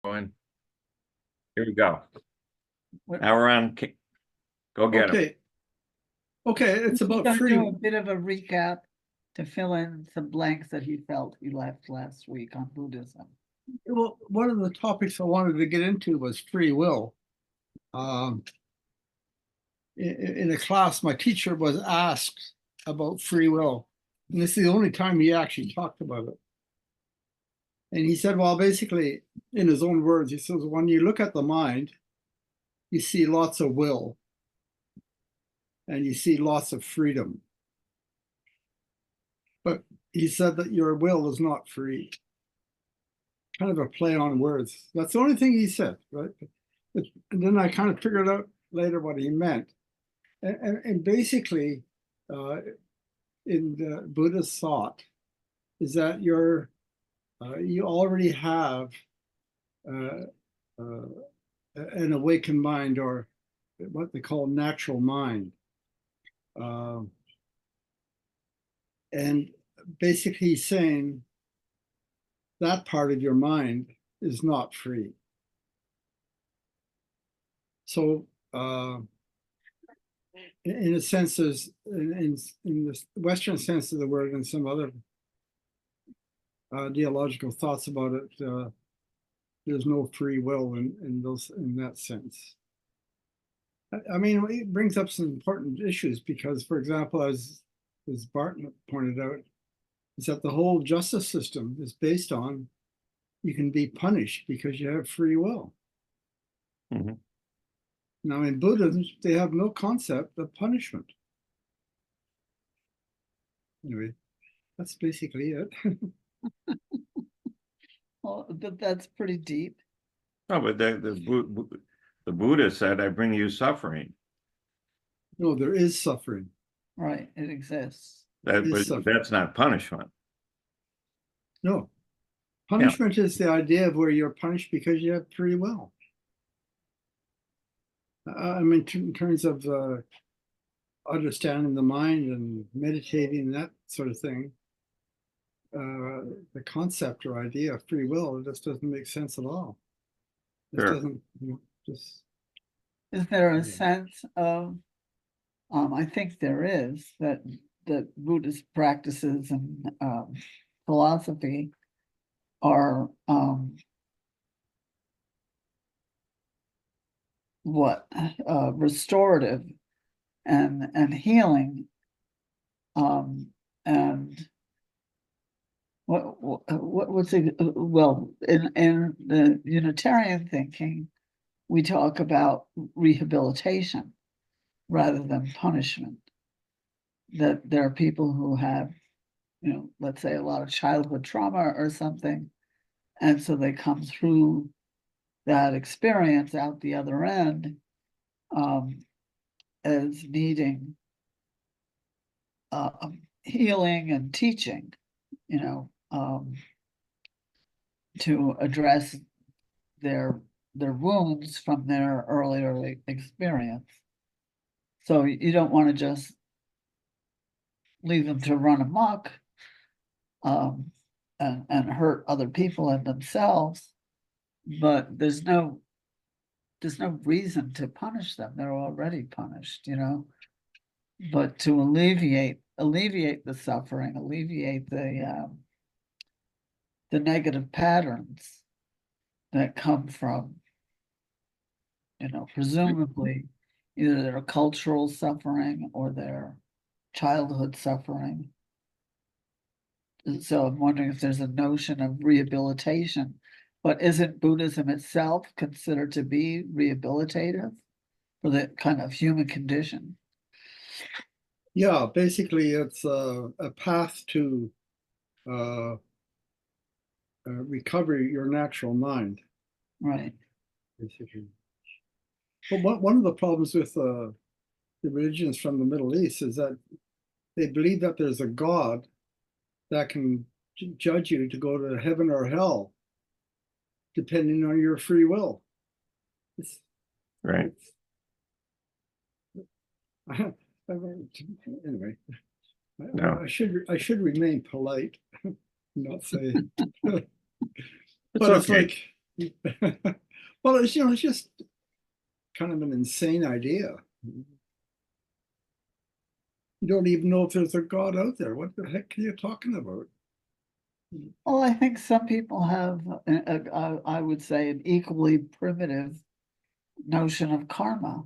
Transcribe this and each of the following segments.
Going. Here we go. What- Now we're on. Go get it. Okay, it's about Gonna free. do a bit of a recap to fill in some blanks that he felt he left last week on Buddhism. Well, one of the topics I wanted to get into was free will. In a class, my teacher was asked about free will, and this is the only time he actually talked about it. And he said, well, basically, in his own words, he says, when you look at the mind, you see lots of will, and you see lots of freedom. But he said that your will is not free. Kind of a play on words. That's the only thing he said, right? And then I kind of figured out later what he meant. And basically, in the Buddhist thought, is that you already have an awakened mind, or what they call natural mind. And basically he's saying that part of your mind is not free. So in a sense, there's in the Western sense of the word, and some other ideological thoughts about it, there's no free will in that sense. I mean, it brings up some important issues because, for example, as Barton pointed out, is that the whole justice system is based on you can be punished because you have free will. Mm-hmm. Now, in Buddhism, they have no concept of punishment. Anyway, that's basically it. Well, but that's pretty deep. No, but the Buddha said, "I bring you suffering." No, there is suffering. Right, it exists. But that's not punishment. No, punishment is the idea of where you're punished because you have free will. I mean, in terms of understanding the mind and meditating, that sort of thing, the concept or idea of free will just doesn't make sense at all. It Sure. doesn't, just. Is there a sense of, I think there is, that Buddhist practices and philosophy are restorative and healing, and what's it? Well, in the Unitarian thinking, we talk about rehabilitation rather than punishment. That there are people who have, let's say a lot of childhood trauma or something, and so they come through that experience out the other end as needing healing and teaching, to address their wounds from their earlier experience. So you don't want to just leave them to run amok and hurt other people and themselves, but there's no reason to punish them. They're already punished, but to alleviate the suffering, alleviate the negative patterns that come from, presumably either their cultural suffering or their childhood suffering. And so I'm wondering if there's a notion of rehabilitation, but isn't Buddhism itself considered to be rehabilitative for the kind of human condition? Yeah, basically it's a path to recover your natural mind. Right. Basically. But one of the problems with the religions from the Middle East is that they believe that there's a God that can judge you to go to heaven or hell, depending on your free will. Right. Anyway, No. I should remain polite, not say. But it's okay. like, Well, it's, you know, it's just kind of an insane idea. You don't even know if there's a God out there. What the heck are you talking about? Well, I think some people have, I would say, an equally primitive notion of karma.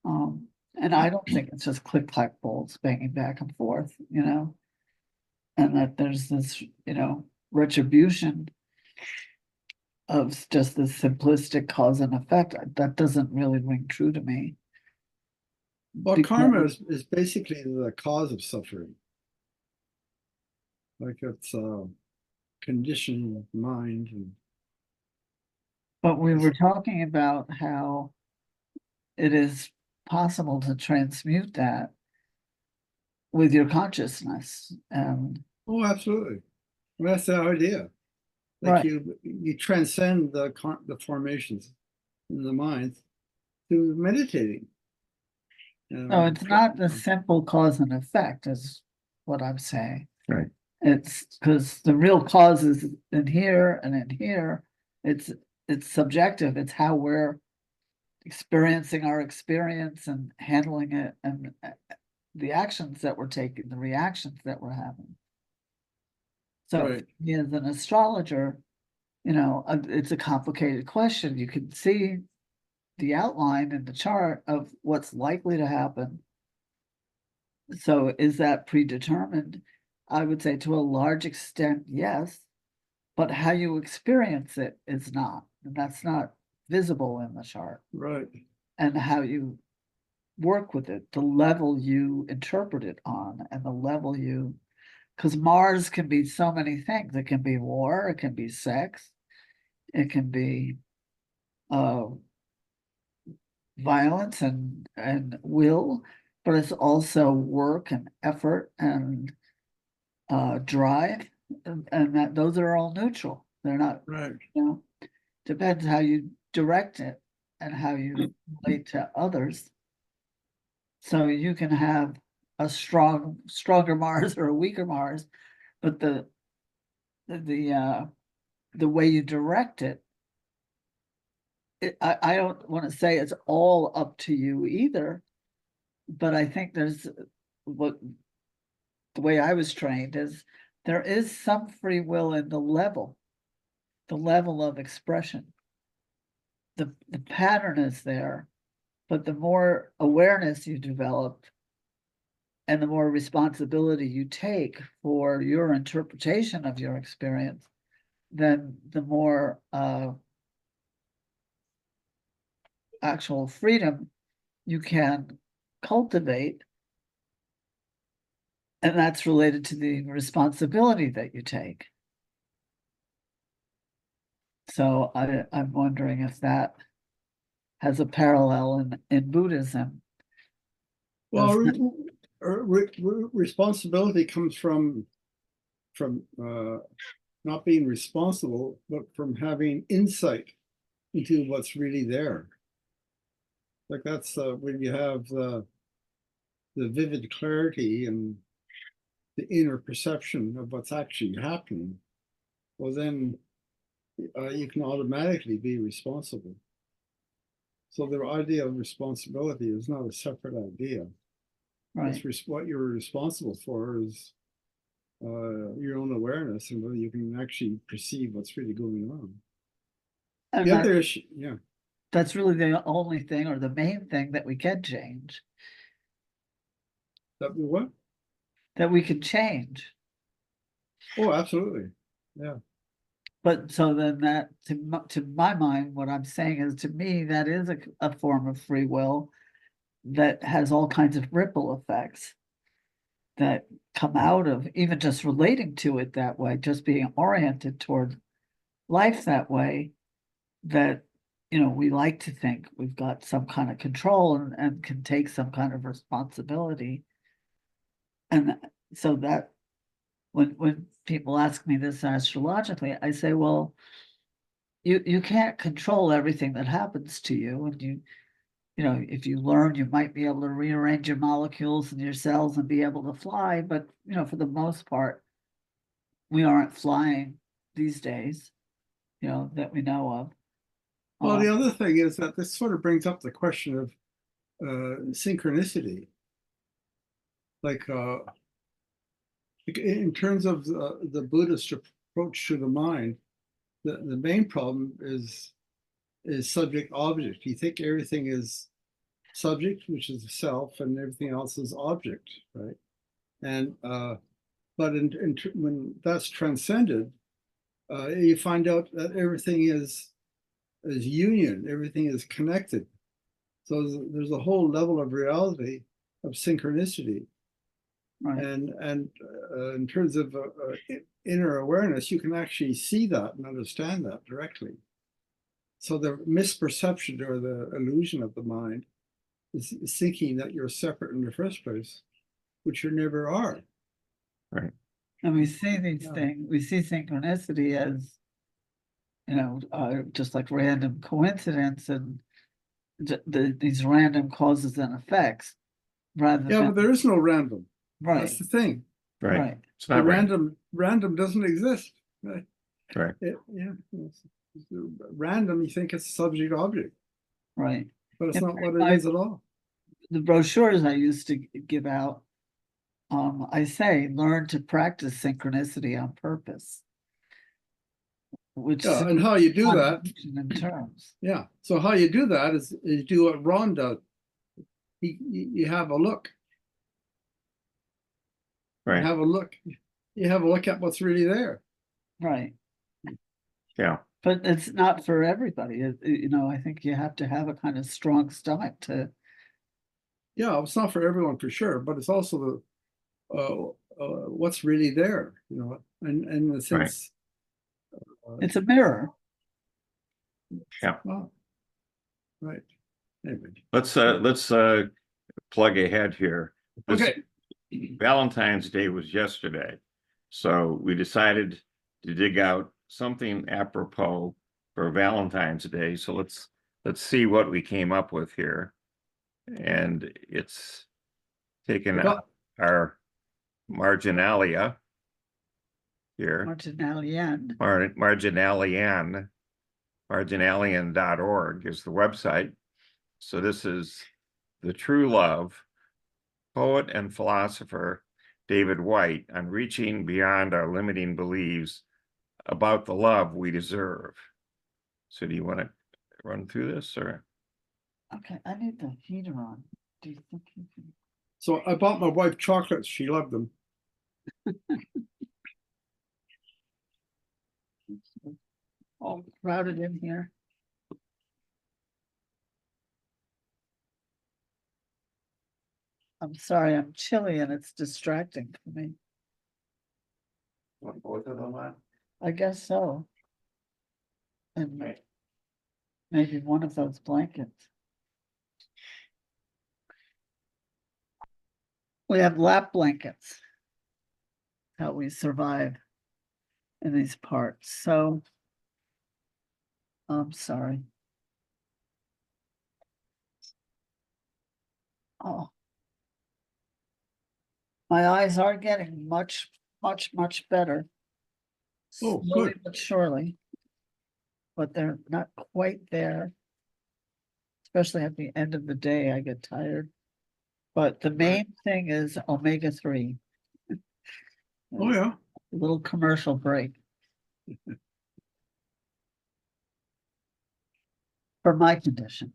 And I don't think it's just click clack balls banging back and forth, you know, and that there's this, you know, retribution of just this simplistic cause and effect. That doesn't really ring true to me. Well, Because- karma is basically the cause of suffering. Like it's a condition of mind. And But we were talking about how it is possible to transmute that with your consciousness. oh, absolutely. Well, that's the idea. Like Right. you transcend the formations in the mind through meditating. No, it's not the simple cause and effect, is what I'm saying. Right. It's because the real cause is in here and in here. It's subjective. It's how we're experiencing our experience and handling it, and the actions that we're taking, the reactions that we're having. So, Right. as an astrologer, you know, it's a complicated question. You can see the outline in the chart of what's likely to happen. So is that predetermined? I would say to a large extent, yes, but how you experience it is not, and that's not visible in the chart. Right. And how you work with it, the level you interpret it on, and the level you, because Mars can be so many things. It can be war, it can be sex, it can be violence and will, but it's also work and effort and drive, and that those are all neutral. They're not, Right. you know, depends how you direct it and how you relate to others. So you can have a stronger Mars or a weaker Mars, but the way you direct it, I don't want to say it's all up to you either, but I think there's what the way I was trained is there is some free will in the level of expression. The pattern is there, but the more awareness you develop and the more responsibility you take for your interpretation of your experience, then the more actual freedom you can cultivate. And that's related to the responsibility that you take. So I'm wondering if that has a parallel in Buddhism. Well, responsibility comes from not being responsible, but from having insight into what's really there. Like that's when you have the vivid clarity and the inner perception of what's actually happening. Well, then you can automatically be responsible. So the idea of responsibility is not a separate idea. Right. What you're responsible for is your own awareness and whether you can actually perceive what's really going on. And The other issue, yeah. That's really the only thing or the main thing that we can change. That what? That we can change. Oh, absolutely. Yeah. But so then that, to my mind, what I'm saying is, to me, that is a form of free will that has all kinds of ripple effects that come out of even just relating to it that way, just being oriented toward life that way, that, you know, we like to think we've got some kind of control and can take some kind of responsibility. And so that when people ask me this astrologically, I say, well, you can't control everything that happens to you. And you know, if you learn, you might be able to rearrange your molecules and your cells and be able to fly. But, you know, for the most part, we aren't flying these days. that we know of. Well, the other thing is that this sort of brings up the question of synchronicity. Like in terms of the Buddhist approach to the mind, the main problem is subject object. You think everything is subject, which is the self, and everything else is object, right? And but when that's transcended, you find out that everything is union, everything is connected. So there's a whole level of reality of synchronicity. Right. And in terms of inner awareness, you can actually see that and understand that directly. So the misperception or the illusion of the mind is thinking that you're separate in the first place, which you never are. Right. And we see these things, we see synchronicity as, just like random coincidence and these random causes and effects, rather Yeah, than, but there is no random. right, That's the thing. Right. right, It's not random. Random doesn't exist. Right. Right. Random, you think it's subject object, right. but it's Yeah, not what it is at all. The brochures I used to give out, I say, learn to practice synchronicity on purpose. Which Yeah, and how you do that, in terms. yeah. So how you do that is do what Ron does. You have a look. Right. You have a look. You have a look at what's really there. Right. Yeah. But it's not for everybody. I think you have to have a kind of strong stomach to. Yeah, it's not for everyone for sure, but it's also the what's really there, and in the sense. It's a mirror. Yeah. Well, right. Anyway. Let's plug ahead here. Okay. Valentine's Day was yesterday, so we decided to dig out something apropos for Valentine's Day. So let's see what we came up with here, and it's taken our marginalia here. Marginalian.org is the website. So this is The True Love, poet and philosopher David White, on reaching beyond our limiting beliefs about the love we deserve. So do you want to run through this, or? Okay, I need the heater on. Do you think you can? So I bought my wife chocolates. She loved them. All crowded in here. I'm sorry, I'm chilly and it's distracting for me. Want both of them on? I guess so. And maybe one of those blankets. We have lap blankets. How we survive in these parts. So I'm sorry. Oh. My eyes are getting much better. Oh, Slowly good. but surely. But they're not quite there. Especially at the end of the day, I get tired. But the main thing is omega-3. Oh, yeah. A little commercial break. For my condition.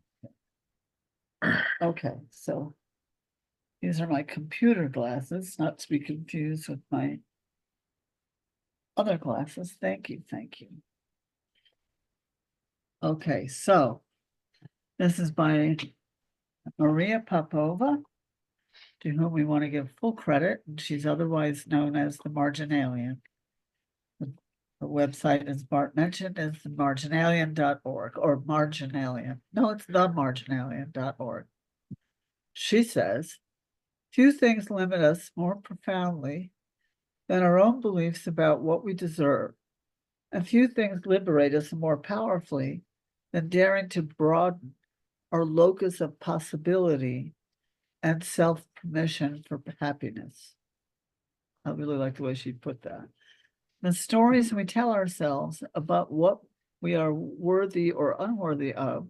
Okay, so these are my computer glasses, not to be confused with my other glasses. Thank you, thank you. Okay, so this is by Maria Popova, to whom we want to give full credit, and she's otherwise known as the Marginalian. Her website, as Bart mentioned, is the marginalian.org or Marginalian. No, it's the marginalian.org. She says, few things limit us more profoundly than our own beliefs about what we deserve, and few things liberate us more powerfully than daring to broaden our locus of possibility and self-permission for happiness. I really like the way she put that. The stories we tell ourselves about what we are worthy or unworthy of,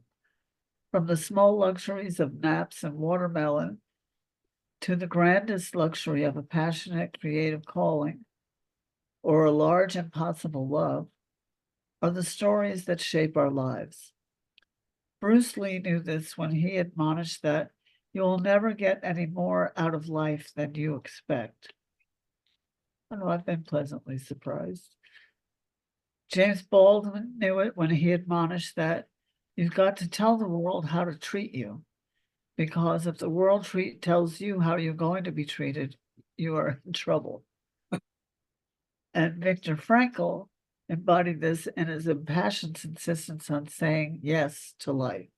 from the small luxuries of naps and watermelon to the grandest luxury of a passionate creative calling or a large impossible love, are the stories that shape our lives. Bruce Lee knew this when he admonished that you will never get any more out of life than you expect. And I've been pleasantly surprised. James Baldwin knew it when he admonished that you've got to tell the world how to treat you, because if the world tells you how you're going to be treated, you are in trouble. And Viktor Frankl embodied this in his impassioned insistence on saying yes to life.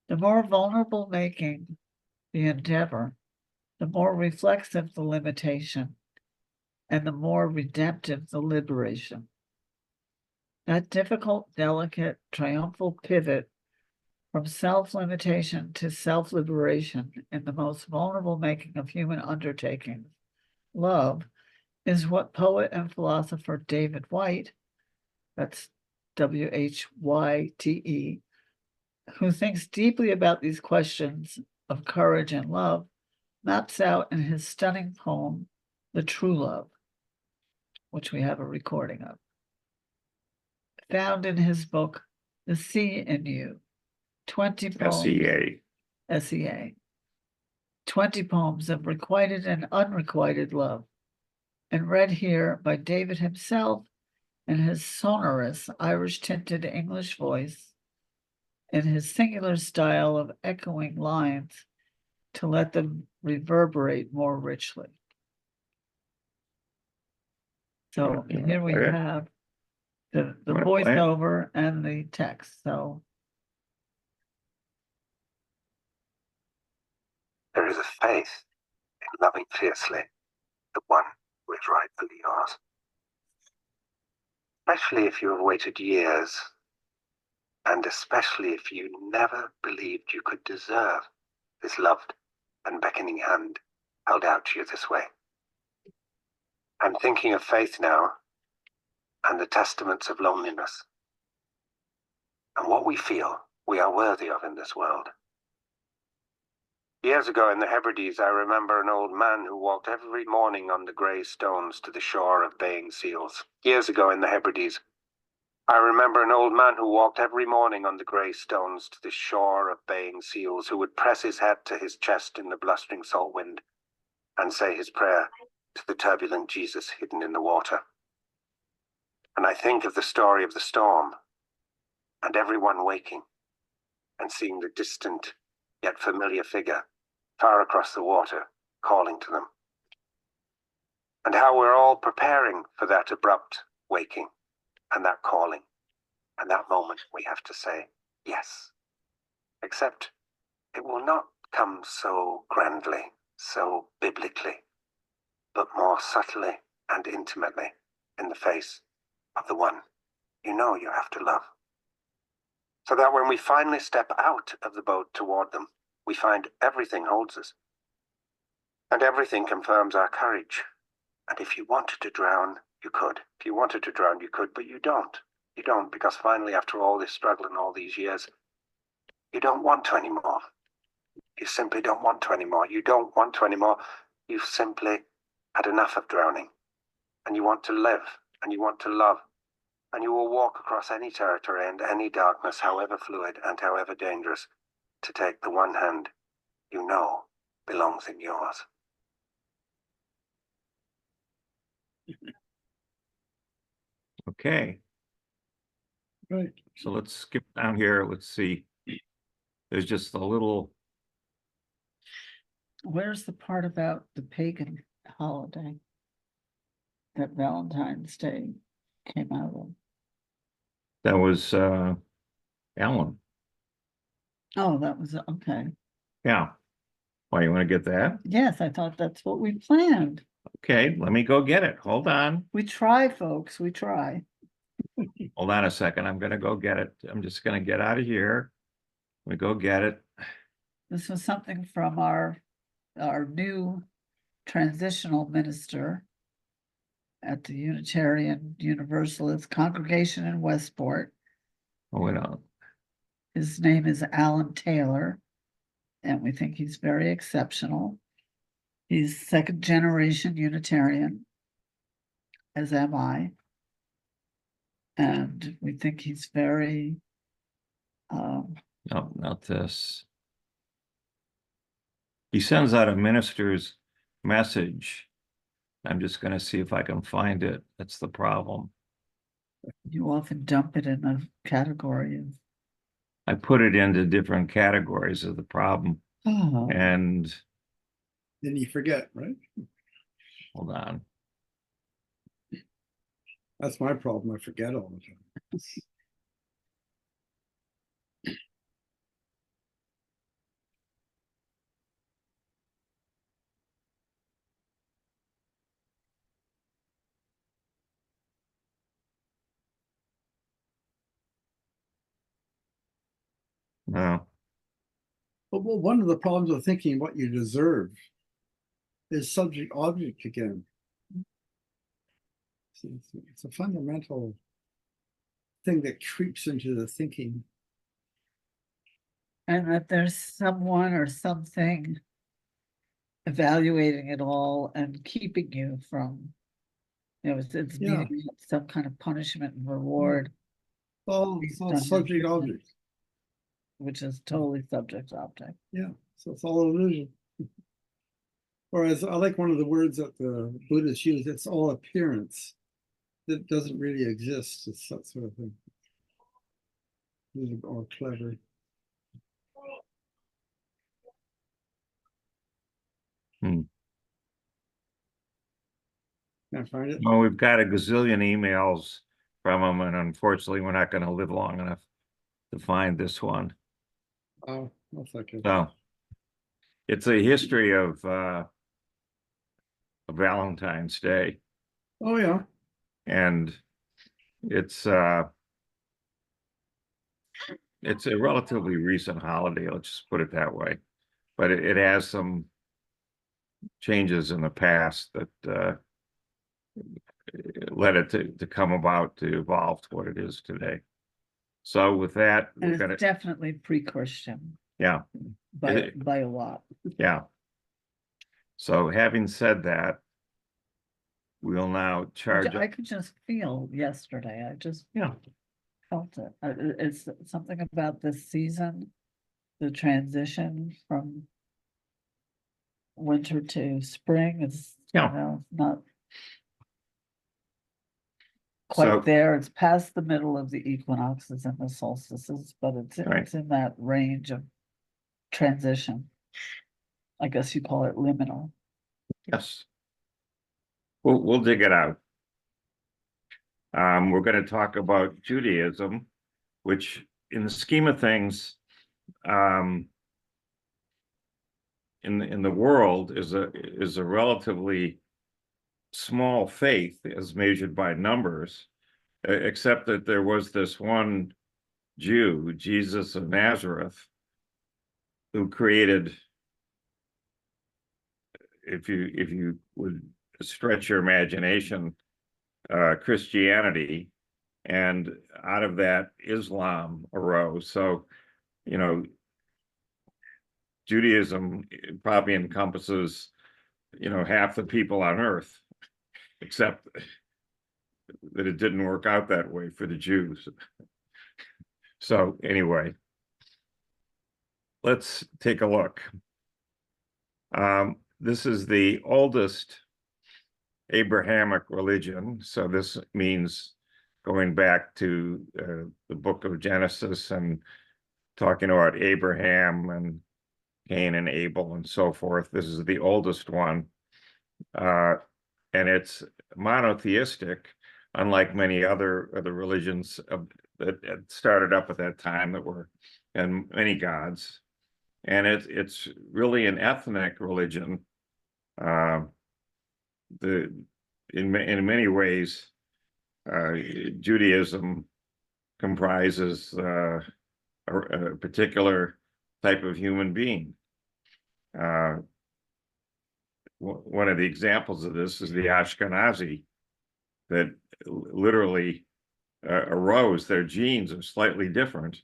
The more vulnerable making the endeavor, the more reflexive the limitation, and the more redemptive the liberation. That difficult, delicate, triumphal pivot from self-limitation to self-liberation in the most vulnerable making of human undertakings, love, is what poet and philosopher David Whyte, that's Whyte, who thinks deeply about these questions of courage and love, maps out in his stunning poem, The True Love, which we have a recording of. Found in his book, The Sea in You, 20 poems. SEA. 20 poems of requited and unrequited love, and read here by David himself in his sonorous Irish-tinted English voice, in his singular style of echoing lines to let them reverberate more richly. So here we have the voiceover and the text. So there is a faith in loving fiercely the one who is rightfully yours. Especially if you have waited years, and especially if you never believed you could deserve this loved and beckoning hand held out to you this way. I'm thinking of faith now, and the testaments of loneliness, and what we feel we are worthy of in this world. Years ago in the Hebrides, I remember an old man who walked every morning on the grey stones to the shore of baying seals. Years ago in the Hebrides, I remember an old man who walked every morning on the grey stones to the shore of baying seals, who would press his head to his chest in the blustering salt wind and say his prayer to the turbulent Jesus hidden in the water. And I think of the story of the storm, and everyone waking and seeing the distant yet familiar figure far across the water calling to them. And how we're all preparing for that abrupt waking and that calling, and that moment we have to say yes. Except it will not come so grandly, so biblically, but more subtly and intimately in the face of the one you know you have to love. So that when we finally step out of the boat toward them, we find everything holds us. And everything confirms our courage. And if you wanted to drown, you could. If you wanted to drown, you could, but you don't. You don't, because finally, after all this struggle and all these years, you don't want to anymore. You simply don't want to anymore. You don't want to anymore. You've simply had enough of drowning. And you want to live, and you want to love. And you will walk across any territory and any darkness, however fluid and however dangerous, to take the one hand you know belongs in yours. Okay, Right. so let's skip down here. Let's see. There's just a little, where's the part about the pagan holiday that Valentine's Day came out of? that was Alan. Oh, that was, okay. Yeah. Why, you want to get that? Yes, I thought that's what we planned. Okay, let me go get it. Hold on. We try, folks, we try. Hold on a second. I'm gonna go get it. I'm just gonna get out of here. We go get it. This was something from our new transitional minister, at the Unitarian Universalist congregation in Westport. Oh, wait on. His name is Alan Taylor, and we think he's very exceptional. He's second generation Unitarian, as am I. And we think he's very, No, not this. He sends out a minister's message. I'm just going to see if I can find it. That's the problem. you often dump it in a category of, I put it into different categories of the problem. oh, And Then you forget, right? hold on. That's my problem. I forget all the time. No. But well, one of the problems of thinking what you deserve is subject object again. It's a fundamental thing that creeps into the thinking. and that there's someone or something evaluating it all and keeping you from, it's Yeah. meeting some kind of punishment and reward, It's all subject object. which is totally subject object. Yeah, so it's all illusion. Whereas I like one of the words that the Buddhists use, it's all appearance. That doesn't really exist. It's that sort of thing. These are all clever. Can't find it. Well, we've got a gazillion emails from him, and unfortunately, we're not going to live long enough to find this one. Oh, that's okay. So it's a history of Valentine's Day, Oh, yeah. and it's a relatively recent holiday, let's just put it that way. But it has some changes in the past that led it to come about, to evolve to what it is today. So with that, And we're gonna, it's definitely pre-Christian yeah, by a lot. yeah. So having said that, we'll now charge. I could just feel yesterday, I just Yeah, felt it. It's something about this season, the transition from winter to spring, it's, Yeah. not So- quite there. It's past the middle of the equinoxes and the solstices, but it's Right. in that range of transition. I guess you call it liminal. yes. We'll dig it out. We're going to talk about Judaism, which in the scheme of things, in the world is a relatively small faith as measured by numbers, except that there was this one Jew, Jesus of Nazareth, who created, if you would stretch your imagination, Christianity, and out of that Islam arose. So, Judaism probably encompasses, half the people on earth, except that it didn't work out that way for the Jews. So anyway, let's take a look. This is the oldest Abrahamic religion. So this means going back to the book of Genesis and talking about Abraham and Cain and Abel and so forth. This is the oldest one. And it's monotheistic, unlike many other religions that started up at that time that were, and many gods. And it's really an ethnic religion. In many ways, Judaism comprises a particular type of human being. One of the examples of this is the Ashkenazi that literally arose. Their genes are slightly different,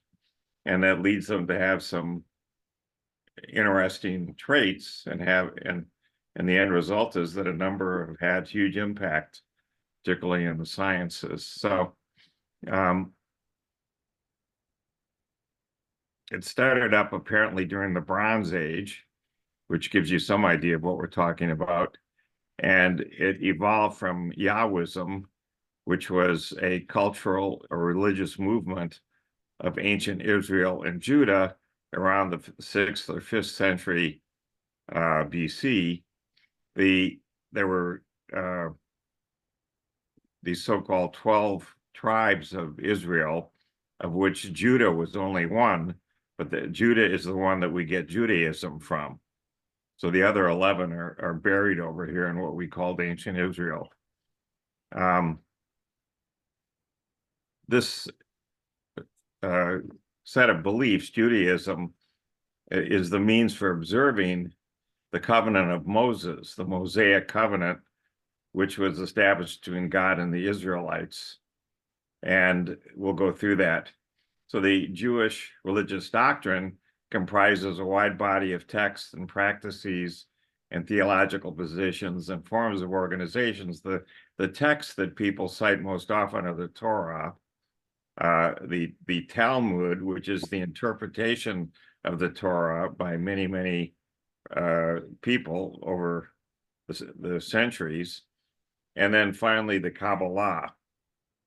and that leads them to have some interesting traits, and the end result is that a number have had huge impact, particularly in the sciences. So it started up apparently during the Bronze Age, which gives you some idea of what we're talking about. And it evolved from Yahwism, which was a cultural or religious movement of ancient Israel and Judah around the 6th or 5th century BC. There were these so-called 12 tribes of Israel, of which Judah was only one, but Judah is the one that we get Judaism from. So the other 11 are buried over here in what we called ancient Israel. This set of beliefs, Judaism, is the means for observing the covenant of Moses, the Mosaic covenant, which was established between God and the Israelites. And we'll go through that. So the Jewish religious doctrine comprises a wide body of texts and practices and theological positions and forms of organizations. The texts that people cite most often are the Torah, the Talmud, which is the interpretation of the Torah by many, many people over the centuries. And then finally, the Kabbalah,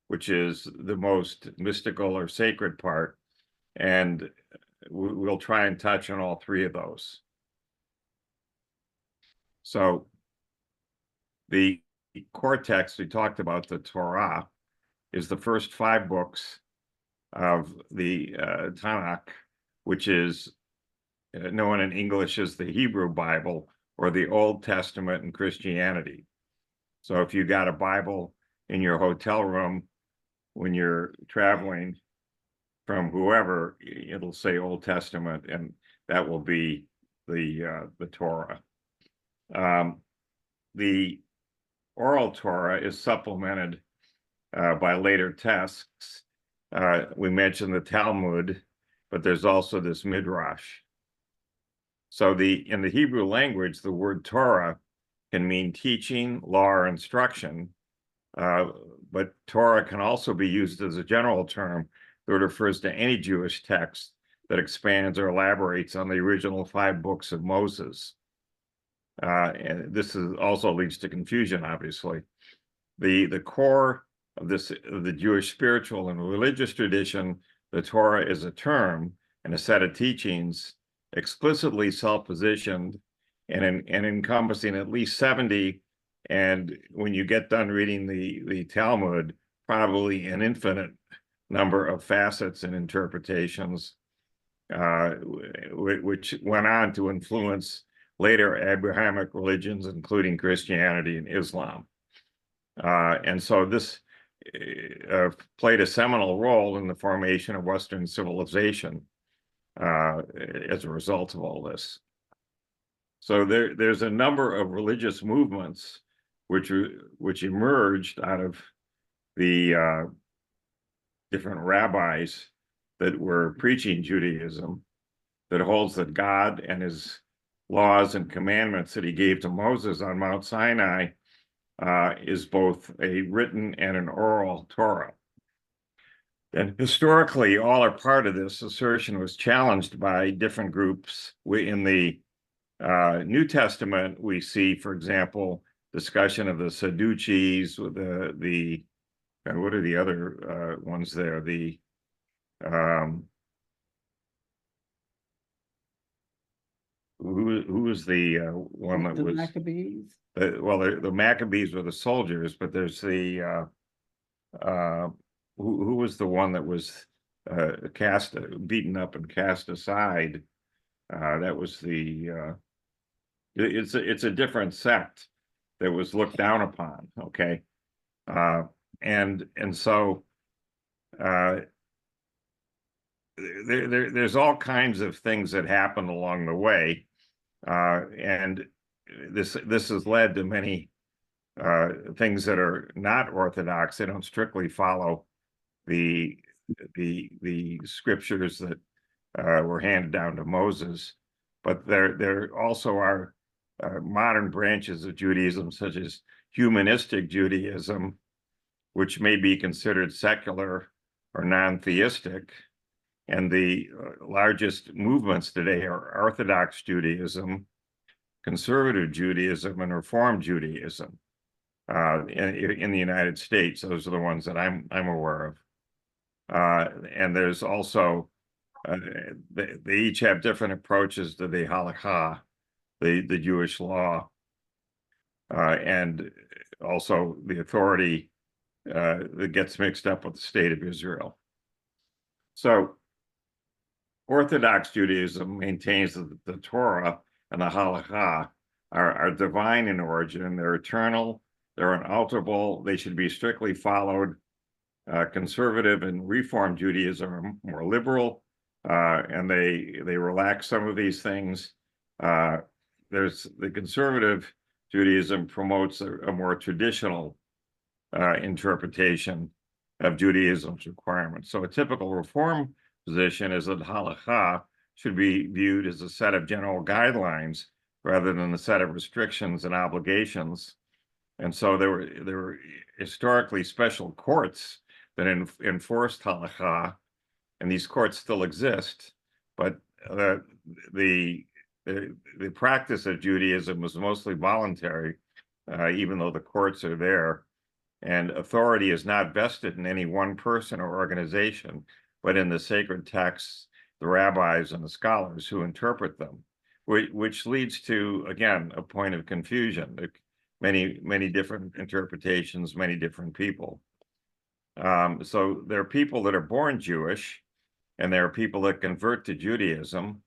which is the most mystical or sacred part. And we'll try and touch on all three of those. So the core text we talked about, the Torah, is the first 5 books of the Tanakh, which is known in English as the Hebrew Bible or the Old Testament in Christianity. So if you got a Bible in your hotel room when you're traveling from whoever, it'll say Old Testament, and that will be the Torah. The oral Torah is supplemented by later texts. We mentioned the Talmud, but there's also this Midrash. So in the Hebrew language, the word Torah can mean teaching, law, or instruction, but Torah can also be used as a general term that refers to any Jewish text that expands or elaborates on the original 5 books of Moses. And this also leads to confusion, obviously. The core of the Jewish spiritual and religious tradition, the Torah is a term and a set of teachings explicitly self-positioned and encompassing at least 70, and when you get done reading the Talmud, probably an infinite number of facets and interpretations, which went on to influence later Abrahamic religions, including Christianity and Islam. And so this played a seminal role in the formation of Western civilization as a result of all this. So there's a number of religious movements which emerged out of the different rabbis that were preaching Judaism, that holds that God and his laws and commandments that he gave to Moses on Mount Sinai is both a written and an oral Torah. And historically, all or part of this assertion was challenged by different groups. In the New Testament, we see, for example, discussion of the Sadducees, with the what are the other ones there? Who was the one that was Maccabees? well, the Maccabees were the soldiers, but there's the who was the one that was beaten up and cast aside? That was it's a different sect that was looked down upon. Okay, and so there's all kinds of things that happen along the way, and this has led to many things that are not Orthodox. They don't strictly follow the scriptures that were handed down to Moses, but there also are modern branches of Judaism, such as humanistic Judaism, which may be considered secular or non-theistic. And the largest movements today are Orthodox Judaism, Conservative Judaism, and Reform Judaism in the United States. Those are the ones that I'm aware of. And there's also, they each have different approaches to the halakha, the Jewish law, and also the authority that gets mixed up with the state of Israel. So Orthodox Judaism maintains that the Torah and the halakha are divine in origin, they're eternal, they're unalterable, they should be strictly followed. Conservative and Reform Judaism are more liberal, and they relax some of these things. There's the conservative Judaism promotes a more traditional interpretation of Judaism's requirements. So a typical Reform position is that halakha should be viewed as a set of general guidelines rather than a set of restrictions and obligations. And so there were historically special courts that enforced halakha, and these courts still exist, but the practice of Judaism was mostly voluntary, even though the courts are there, and authority is not vested in any one person or organization, but in the sacred texts, the rabbis and the scholars who interpret them, which leads to, again, a point of confusion. Many different interpretations, many different people. So there are people that are born Jewish, and there are people that convert to Judaism,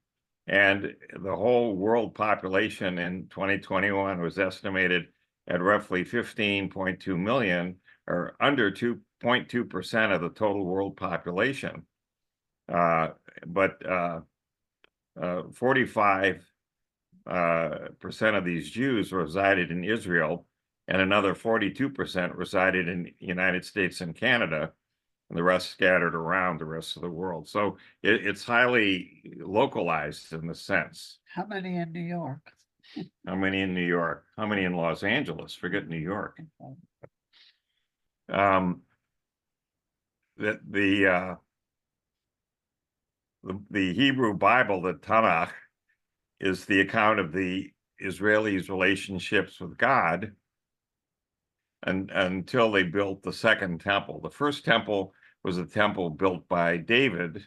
and the whole world population in 2021 was estimated at roughly 15.2 million, or under 2.2% of the total world population. But 45% of these Jews resided in Israel, and another 42% resided in the United States and Canada, and the rest scattered around the rest of the world. So it's highly localized in the sense. How many in New York? How many in New York? How many in Los Angeles? Forget New York. The Hebrew Bible, the Tanakh, is the account of the Israelis' relationships with God until they built the second temple. The first temple was a temple built by David,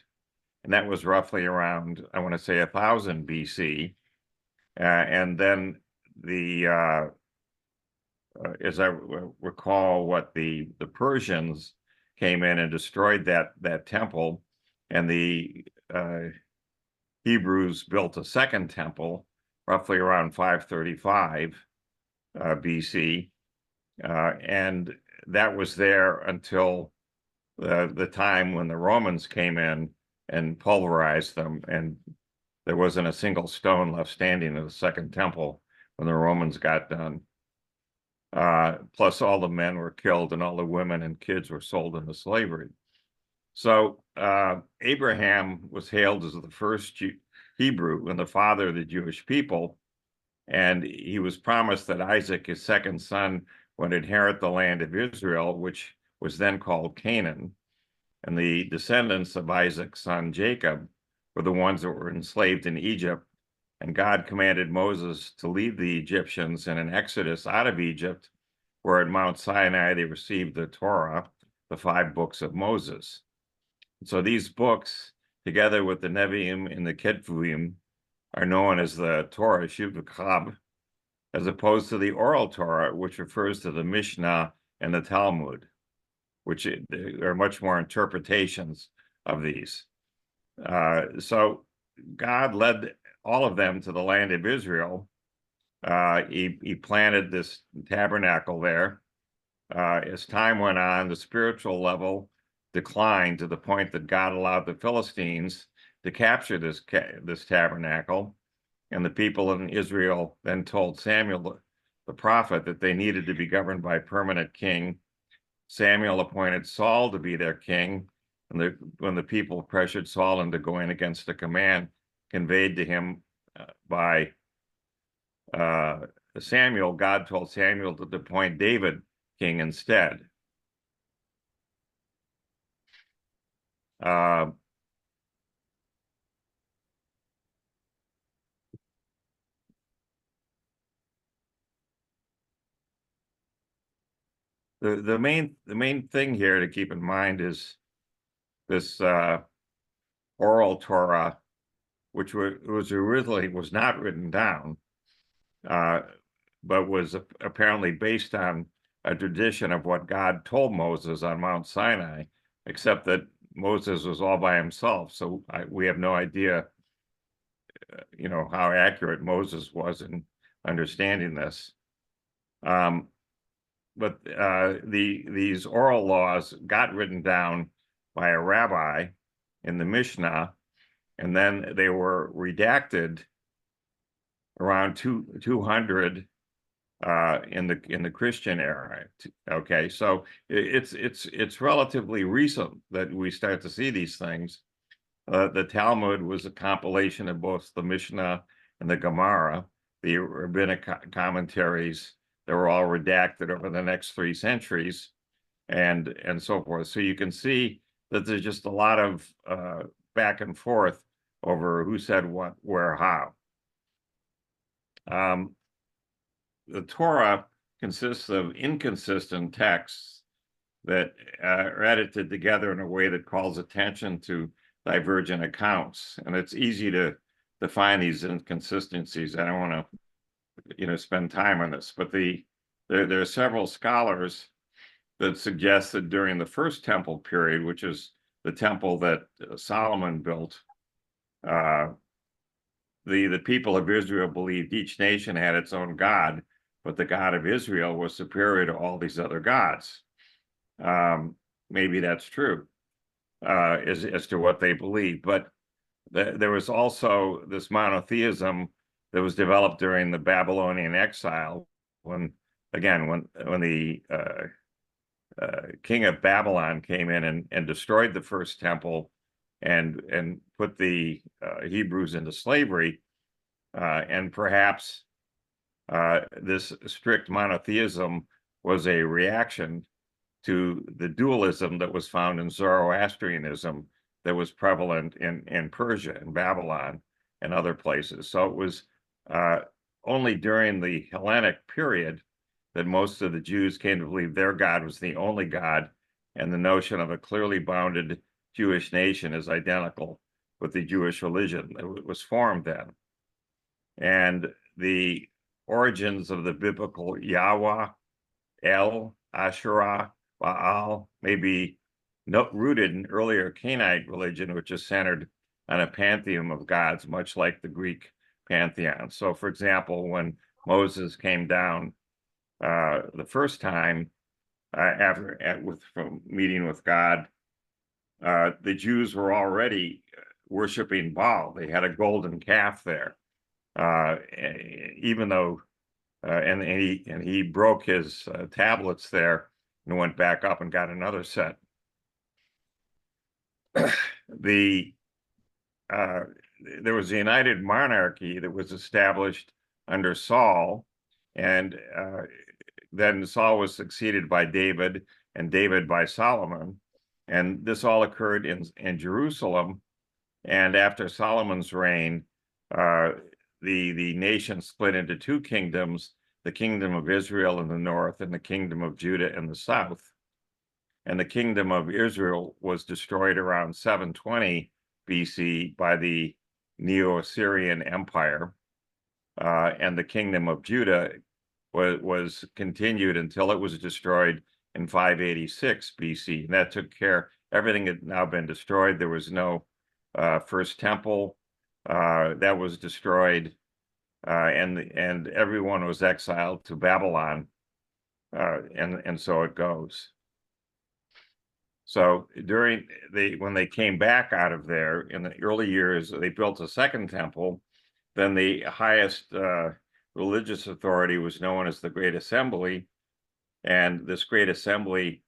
and that was roughly around, I want to say, 1000 BC. And then as I recall, what the Persians came in and destroyed that temple, and the Hebrews built a second temple roughly around 535 BC, and that was there until the time when the Romans came in and pulverized them, and there wasn't a single stone left standing in the second temple when the Romans got done. Plus all the men were killed and all the women and kids were sold into slavery. So Abraham was hailed as the first Hebrew and the father of the Jewish people, and he was promised that Isaac, his second son, would inherit the land of Israel, which was then called Canaan. And the descendants of Isaac's son Jacob were the ones that were enslaved in Egypt, and God commanded Moses to lead the Egyptians in an exodus out of Egypt, where at Mount Sinai they received the Torah, the 5 books of Moses. So these books, together with the Nevi'im and the Ketuvim, are known as the Torah Shivkab, as opposed to the oral Torah, which refers to the Mishnah and the Talmud, which there are much more interpretations of these. So God led all of them to the land of Israel. He planted this tabernacle there. As time went on, the spiritual level declined to the point that God allowed the Philistines to capture this tabernacle. And the people in Israel then told Samuel the prophet, that they needed to be governed by a permanent king. Samuel appointed Saul to be their king, and when the people pressured Saul into going against the command conveyed to him by Samuel, God told Samuel to appoint David king instead. The main thing here to keep in mind is this oral Torah, which was originally was not written down, but was apparently based on a tradition of what God told Moses on Mount Sinai, except that Moses was all by himself. So we have no idea, how accurate Moses was in understanding this. But these oral laws got written down by a rabbi in the Mishnah, and then they were redacted around 200 in the Christian era. Okay, so it's relatively recent that we start to see these things. The Talmud was a compilation of both the Mishnah and the Gemara, the Rabbinic commentaries that were all redacted over the next 3 centuries, and so forth. So you can see that there's just a lot of back and forth over who said what, where, how. The Torah consists of inconsistent texts that are edited together in a way that calls attention to divergent accounts, and it's easy to find these inconsistencies. I don't want to, spend time on this, but there are several scholars that suggest that during the First Temple period, which is the temple that Solomon built, the people of Israel believed each nation had its own God, but the God of Israel was superior to all these other gods. Maybe that's true as to what they believe, but there was also this monotheism that was developed during the Babylonian exile, when the king of Babylon came in and destroyed the first temple and put the Hebrews into slavery, and perhaps this strict monotheism was a reaction to the dualism that was found in Zoroastrianism that was prevalent in Persia and Babylon and other places. So it was only during the Hellenic period that most of the Jews came to believe their God was the only God, and the notion of a clearly bounded Jewish nation is identical with the Jewish religion that was formed then. And the origins of the biblical Yahweh, El, Asherah, Baal may be rooted in earlier Canaanite religion, which is centered on a pantheon of gods, much like the Greek pantheon. So, for example, when Moses came down the first time from meeting with God, the Jews were already worshiping Baal. They had a golden calf there, even though, and he broke his tablets there and went back up and got another set. There was a united monarchy that was established under Saul, and then Saul was succeeded by David, and David by Solomon, and this all occurred in Jerusalem. And after Solomon's reign, the nation split into 2 kingdoms: the kingdom of Israel in the north and the kingdom of Judah in the south. And the kingdom of Israel was destroyed around 720 BC by the Neo-Assyrian Empire, and the kingdom of Judah was continued until it was destroyed in 586 BC. And that took care, everything had now been destroyed. There was no first temple that was destroyed, and everyone was exiled to Babylon, and so it goes. So when they came back out of there in the early years, they built a second temple. Then the highest religious authority was known as the Great Assembly. And this Great Assembly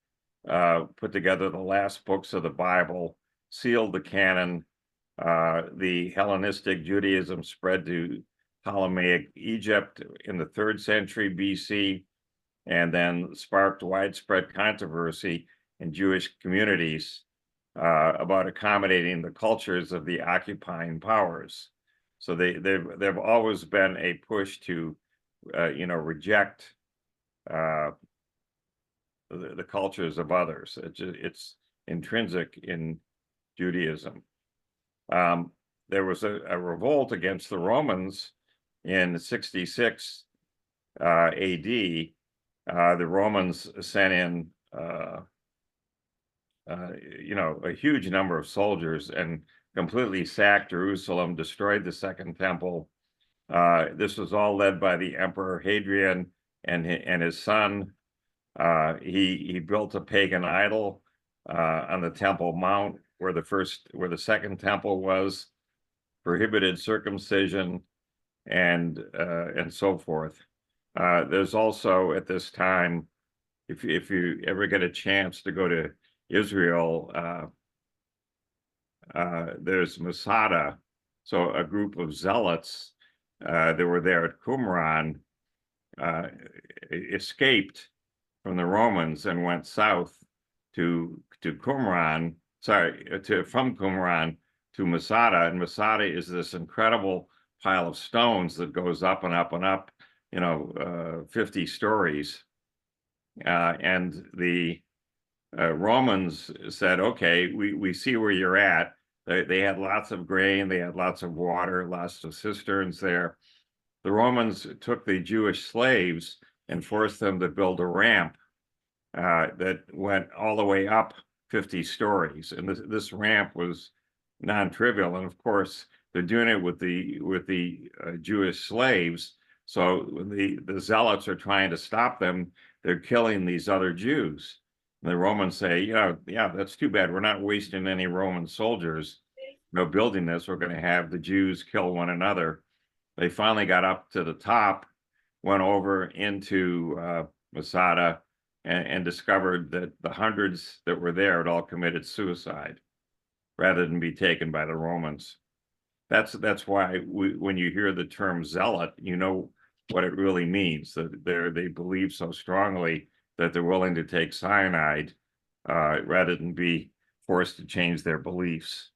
put together the last books of the Bible, sealed the canon. The Hellenistic Judaism spread to Ptolemaic Egypt in the 3rd century BC, and then sparked widespread controversy in Jewish communities about accommodating the cultures of the occupying powers. So they've always been a push to, reject the cultures of others. It's intrinsic in Judaism. There was a revolt against the Romans in 66 AD. The Romans sent in, a huge number of soldiers and completely sacked Jerusalem, destroyed the Second Temple. This was all led by the Emperor Hadrian and his son. He built a pagan idol on the Temple Mount where the Second Temple was, prohibited circumcision, and so forth. There's also at this time, if you ever get a chance to go to Israel, there's Masada, so a group of zealots that were there at Qumran escaped from the Romans and went south to Qumran, from Qumran to Masada, and Masada is this incredible pile of stones that goes up and up and up, 50 stories. And the Romans said, okay, we see where you're at. They had lots of grain, they had lots of water, lots of cisterns there. The Romans took the Jewish slaves and forced them to build a ramp that went all the way up 50 stories. And this ramp was non-trivial. And of course, they're doing it with the Jewish slaves. So when the zealots are trying to stop them, they're killing these other Jews. And the Romans say, yeah, that's too bad. We're not wasting any Roman soldiers, building this. We're going to have the Jews kill one another. They finally got up to the top, went over into Masada, and discovered that the hundreds that were there had all committed suicide rather than be taken by the Romans. That's why when you hear the term zealot, you know what it really means, that they believe so strongly that they're willing to take cyanide rather than be forced to change their beliefs.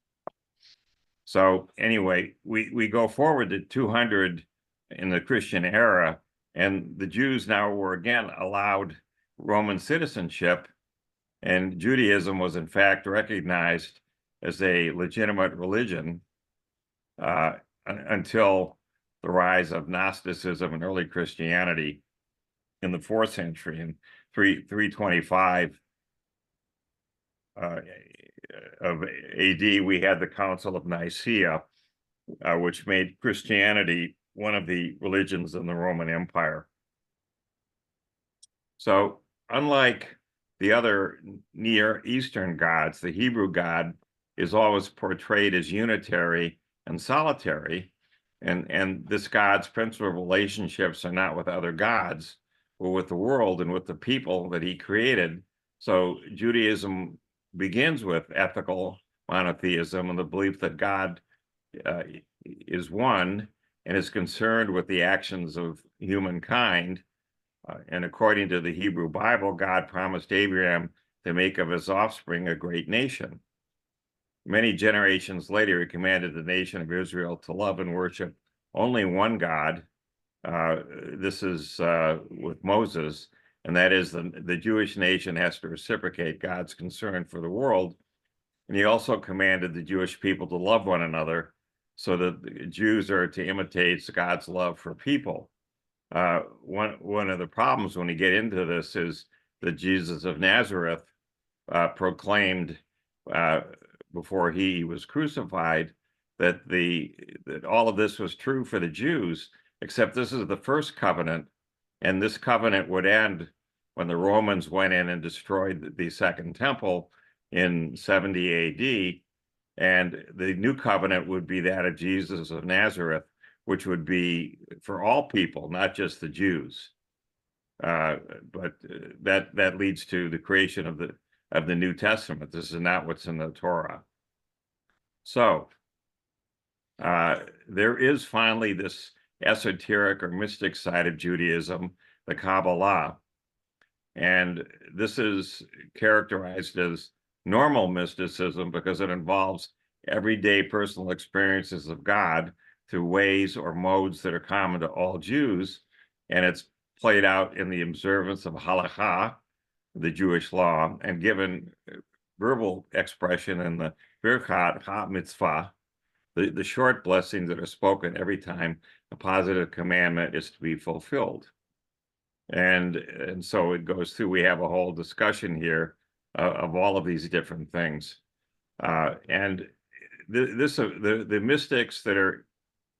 So anyway, we go forward to 200 in the Christian era, and the Jews now were again allowed Roman citizenship, and Judaism was in fact recognized as a legitimate religion until the rise of Gnosticism and early Christianity in the 4th century. In 325 of AD, we had the Council of Nicaea, which made Christianity one of the religions in the Roman Empire. So unlike the other Near Eastern gods, the Hebrew God is always portrayed as unitary and solitary, and this God's principal relationships are not with other gods, but with the world and with the people that he created. So Judaism begins with ethical monotheism and the belief that God is one and is concerned with the actions of humankind. And according to the Hebrew Bible, God promised Abraham to make of his offspring a great nation. Many generations later, he commanded the nation of Israel to love and worship only one God. This is with Moses, and that is the Jewish nation has to reciprocate God's concern for the world. And he also commanded the Jewish people to love one another so that the Jews are to imitate God's love for people. One of the problems when you get into this is that Jesus of Nazareth proclaimed before he was crucified that all of this was true for the Jews, except this is the first covenant, and this covenant would end when the Romans went in and destroyed the Second Temple in 70 AD, and the new covenant would be that of Jesus of Nazareth, which would be for all people, not just the Jews. But that leads to the creation of the New Testament. This is not what's in the Torah. So there is finally this esoteric or mystic side of Judaism, the Kabbalah. And this is characterized as normal mysticism because it involves everyday personal experiences of God through ways or modes that are common to all Jews. And it's played out in the observance of halakha, the Jewish law, and given verbal expression in the birkat ha-mitzvah, the short blessings that are spoken every time a positive commandment is to be fulfilled. And so it goes through, we have a whole discussion here of all of these different things. And the mystics that are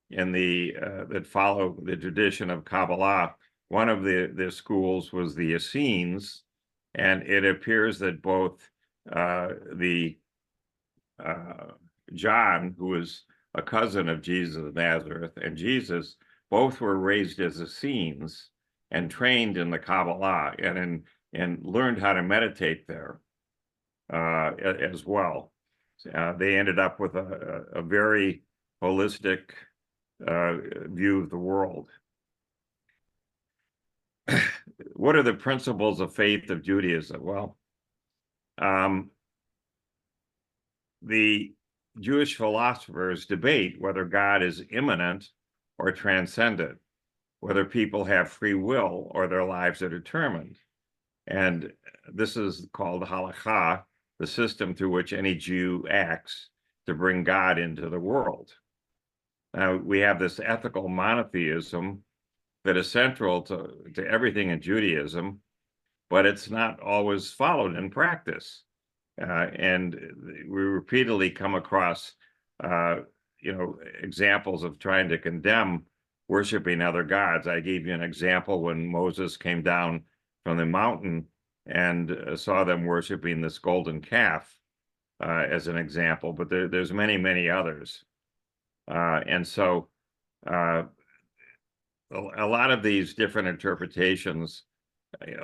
in that follow the tradition of Kabbalah, one of the schools was the Essenes, and it appears that both John, who was a cousin of Jesus of Nazareth, and Jesus, both were raised as Essenes and trained in the Kabbalah and learned how to meditate there as well. They ended up with a very holistic view of the world. What are the principles of faith of Judaism? Well, the Jewish philosophers debate whether God is immanent or transcendent, whether people have free will or their lives are determined. And this is called halakha, the system through which any Jew acts to bring God into the world. Now, we have this ethical monotheism that is central to everything in Judaism, but it's not always followed in practice. And we repeatedly come across, examples of trying to condemn worshiping other gods. I gave you an example when Moses came down from the mountain and saw them worshiping this golden calf as an example, but there's many, many others. And so a lot of these different interpretations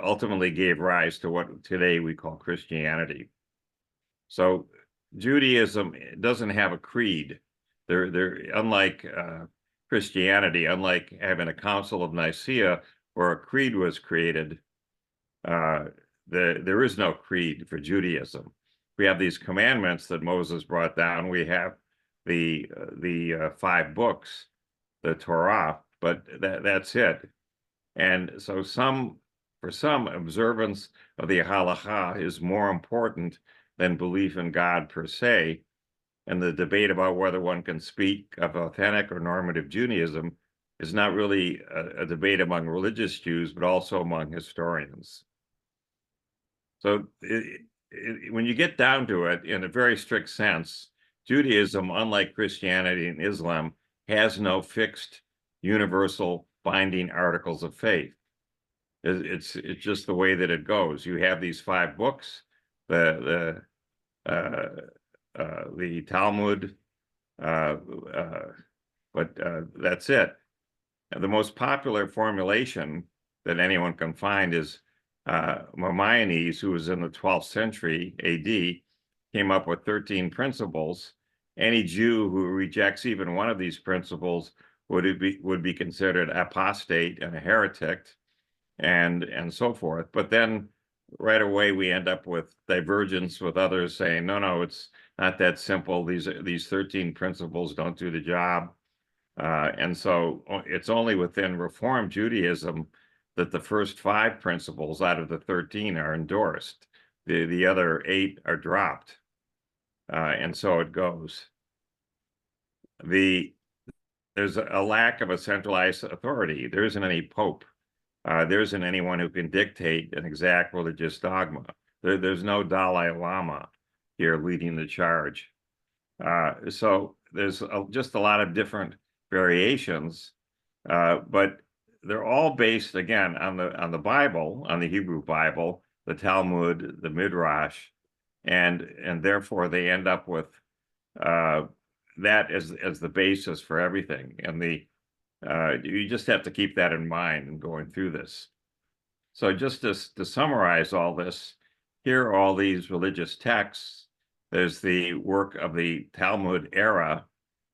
ultimately gave rise to what today we call Christianity. So Judaism doesn't have a creed. They're unlike Christianity, unlike having a Council of Nicaea where a creed was created. There is no creed for Judaism. We have these commandments that Moses brought down. We have the 5 books, the Torah, but that's it. And so for some, observance of the halakha is more important than belief in God per se. And the debate about whether one can speak of authentic or normative Judaism is not really a debate among religious Jews, but also among historians. So when you get down to it, in a very strict sense, Judaism, unlike Christianity and Islam, has no fixed universal binding articles of faith. It's just the way that it goes. You have these 5 books, the Talmud, but that's it. And the most popular formulation that anyone can find is Maimonides, who was in the 12th century AD, came up with 13 principles. Any Jew who rejects even one of these principles would be considered apostate and a heretic, and so forth. But then right away we end up with divergence with others saying, no, it's not that simple. These 13 principles don't do the job. And so it's only within Reform Judaism that the first 5 principles out of the 13 are endorsed. The other 8 are dropped. And so it goes. There's a lack of a centralized authority. There isn't any pope. There isn't anyone who can dictate an exact religious dogma. There's no Dalai Lama here leading the charge. So there's just a lot of different variations, but they're all based, again, on the Bible, on the Hebrew Bible, the Talmud, the Midrash, and therefore they end up with that as the basis for everything. And the You just have to keep that in mind in going through this. So just to summarize all this, here are all these religious texts. There's the work of the Talmud era,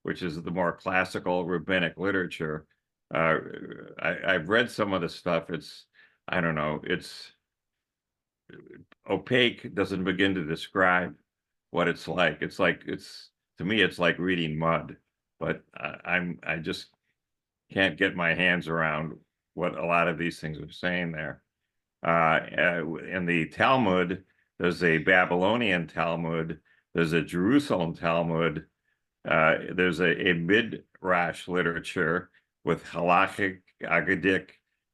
which is the more classical rabbinic literature. I've read some of the stuff. I don't know, it's opaque, doesn't begin to describe what it's like. To me, it's like reading mud, but I just can't get my hands around what a lot of these things are saying there. In the Talmud, there's a Babylonian Talmud, there's a Jerusalem Talmud, there's a midrash literature with halachic, agadic,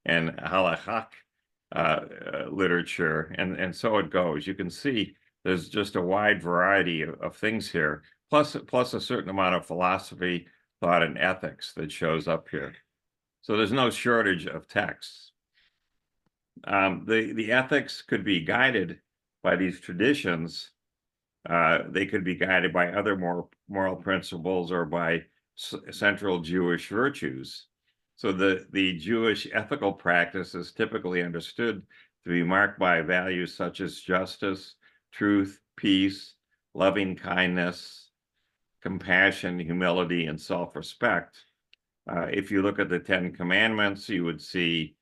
and halachak literature, and so it goes. You can see there's just a wide variety of things here, plus a certain amount of philosophy, thought, and ethics that shows up here. So there's no shortage of texts. The ethics could be guided by these traditions. They could be guided by other moral principles or by central Jewish virtues. So the Jewish ethical practice is typically understood to be marked by values such as justice, truth, peace, loving kindness, compassion, humility, and self-respect. If you look at the Ten Commandments, you would see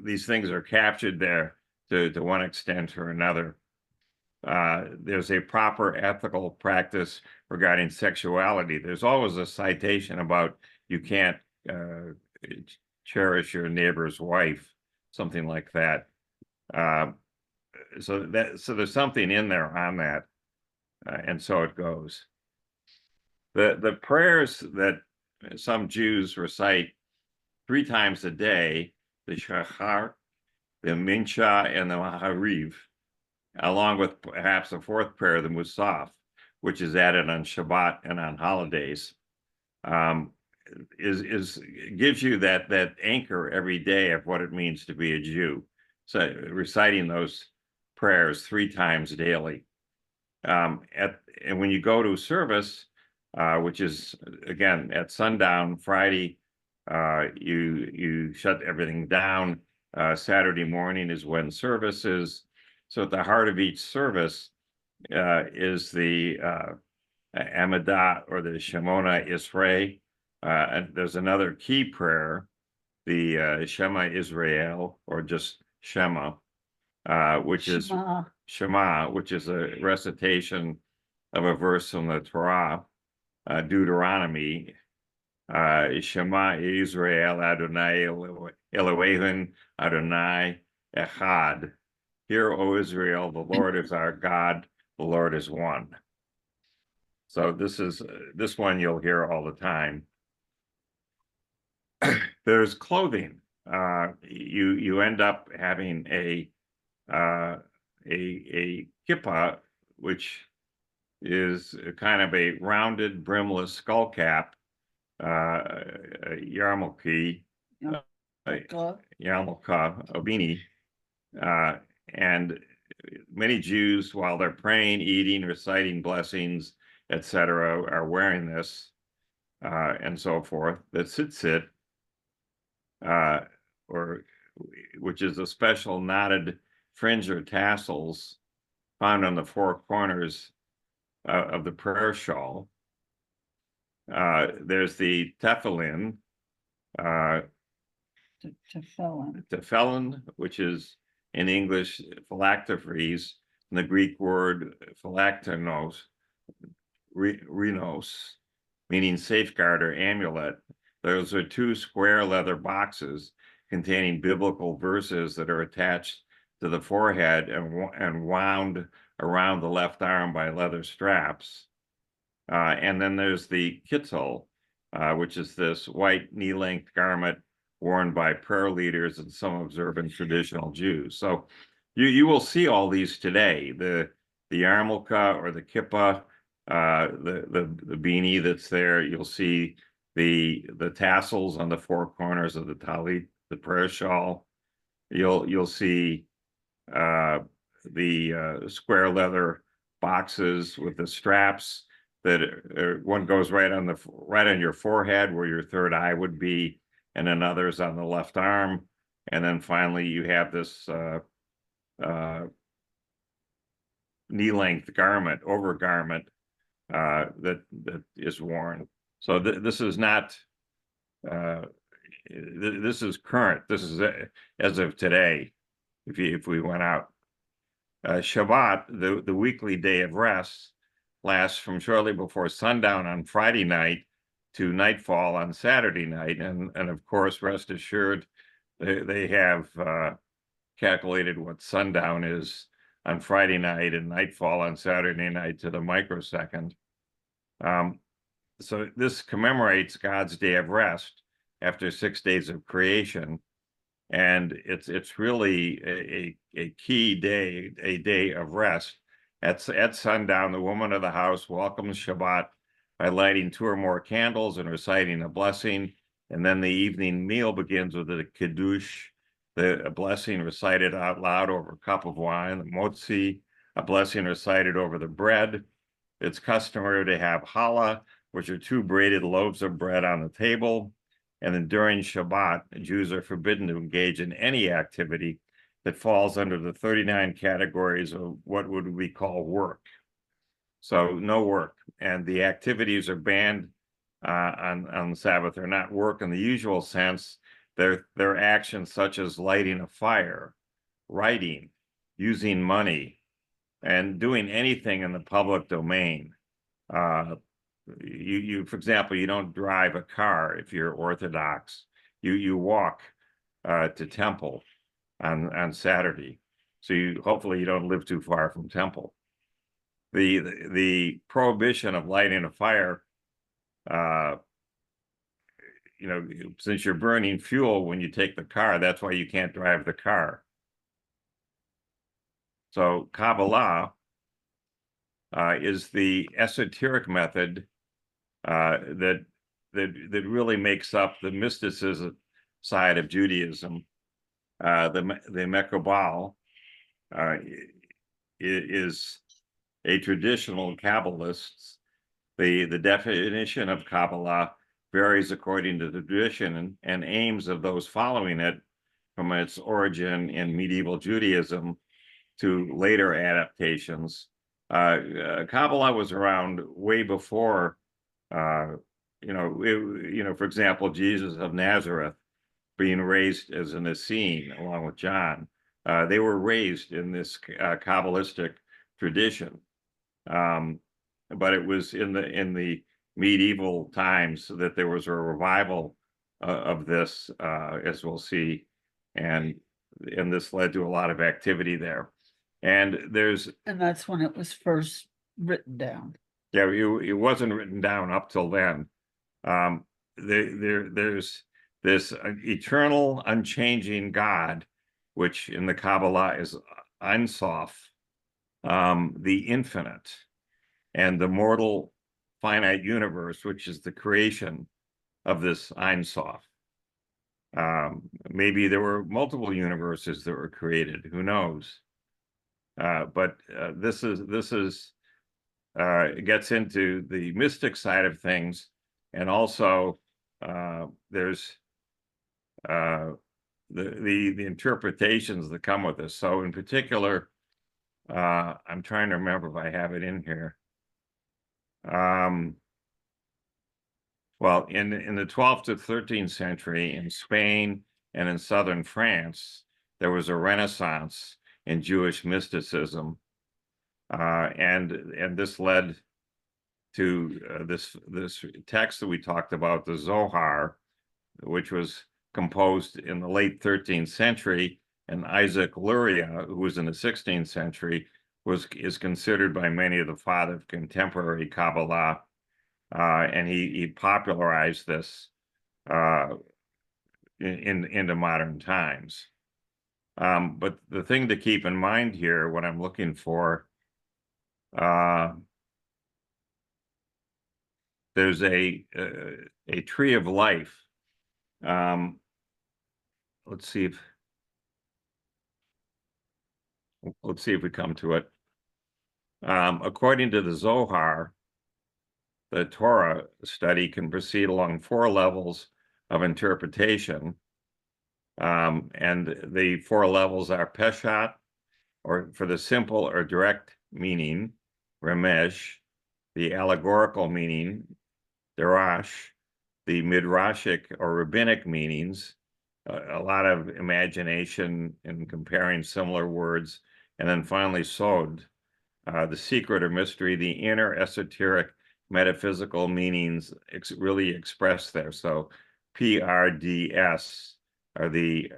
these things are captured there to one extent or another. There's a proper ethical practice regarding sexuality. There's always a citation about you can't cherish your neighbor's wife, something like that. So there's something in there on that, and so it goes. The prayers that some Jews recite 3 times a day, the Shachar, the Mincha, and the Mahariv, along with perhaps a 4th prayer, the Musaf, which is added on Shabbat and on holidays, gives you that anchor every day of what it means to be a Jew. So reciting those prayers 3 times daily. And when you go to service, which is again at sundown Friday, you shut everything down. Saturday morning is when service is. So at the heart of each service is the Amidah, or the Shemona Israel. And there's another key prayer, the Shema Israel, or just Shema, which is Shema, which is a recitation of a verse from the Torah, Deuteronomy. Shema Israel Adonai Elohim Adonai Echad. Hear, O Israel, the Lord is our God, the Lord is one. So this one you'll hear all the time. There's clothing. You end up having a kippah, which is kind of a rounded, brimless skull cap, yarmulke, yarmulke, a beanie, and many Jews, while they're praying, eating, reciting blessings, etc., are wearing this, and so forth. The tzitzit, which is a special knotted fringe or tassels found on the 4 corners of the prayer shawl. There's the tefillin, tefillin, which is in English phylacteries, and the Greek word phylaktenos, rhinos, meaning safeguard or amulet. Those are 2 square leather boxes containing biblical verses that are attached to the forehead and wound around the left arm by leather straps. And then there's the kittel, which is this white knee-length garment worn by prayer leaders and some observant traditional Jews. So you will see all these today: the yarmulke or the kippah, the beanie that's there. You'll see the tassels on the 4 corners of the talit, the prayer shawl. You'll see the square leather boxes with the straps that one goes right on your forehead where your third eye would be, and then others on the left arm, and then finally you have this knee-length garment, overgarment that is worn. So this is not. This is current. This is as of today. If we went out, Shabbat, the weekly day of rest, lasts from shortly before sundown on Friday night to nightfall on Saturday night, and of course, rest assured, they have calculated what sundown is on Friday night and nightfall on Saturday night to the microsecond. So this commemorates God's day of rest after 6 days of creation, and it's really a key day, a day of rest. At sundown, the woman of the house welcomes Shabbat by lighting 2 or more candles and reciting a blessing, and then the evening meal begins with a kiddush, a blessing recited out loud over a cup of wine, the motzi, a blessing recited over the bread. It's customary to have challah, which are 2 braided loaves of bread on the table. And then during Shabbat, Jews are forbidden to engage in any activity that falls under the 39 categories of what would we call work. So no work, and the activities are banned on the Sabbath. They're not work in the usual sense. They're actions such as lighting a fire, writing, using money, and doing anything in the public domain. You for example, you don't drive a car if you're Orthodox. You walk to temple on Saturday. So hopefully you don't live too far from temple. The prohibition of lighting a fire, since you're burning fuel when you take the car, that's why you can't drive the car. So Kabbalah is the esoteric method that really makes up the mysticism side of Judaism. The Mekabal is a traditional Kabbalist. The definition of Kabbalah varies according to the tradition and aims of those following it, from its origin in medieval Judaism to later adaptations. Kabbalah was around way before, for example, Jesus of Nazareth being raised as an Essene along with John. They were raised in this Kabbalistic tradition, but it was in the medieval times that there was a revival of this, as we'll see, and this led to a lot of activity there. And that's when it was first written down. Yeah, it wasn't written down up till then. There's this eternal, unchanging God, which in the Kabbalah is Ein Sof, the infinite, and the mortal, finite universe, which is the creation of this Ein Sof. Maybe there were multiple universes that were created. Who knows? But this gets into the mystic side of things, and also there's the interpretations that come with this. So in particular, I'm trying to remember if I have it in here. Well, in the 12th to 13th century in Spain and in southern France, there was a Renaissance in Jewish mysticism, and this led to this text that we talked about, the Zohar, which was composed in the late 13th century, and Isaac Luria, who was in the 16th century, is considered by many of the father of contemporary Kabbalah, and he popularized this into modern times. But the thing to keep in mind here, what I'm looking for, there's a tree of life. Let's see if we come to it. According to the Zohar, the Torah study can proceed along 4 levels of interpretation. And the 4 levels are Peshat, or for the simple or direct meaning, Ramesh, the allegorical meaning, Darash, the midrashic or rabbinic meanings, a lot of imagination in comparing similar words, and then finally Sod, the secret or mystery, the inner esoteric metaphysical meanings really expressed there. So PRDS are the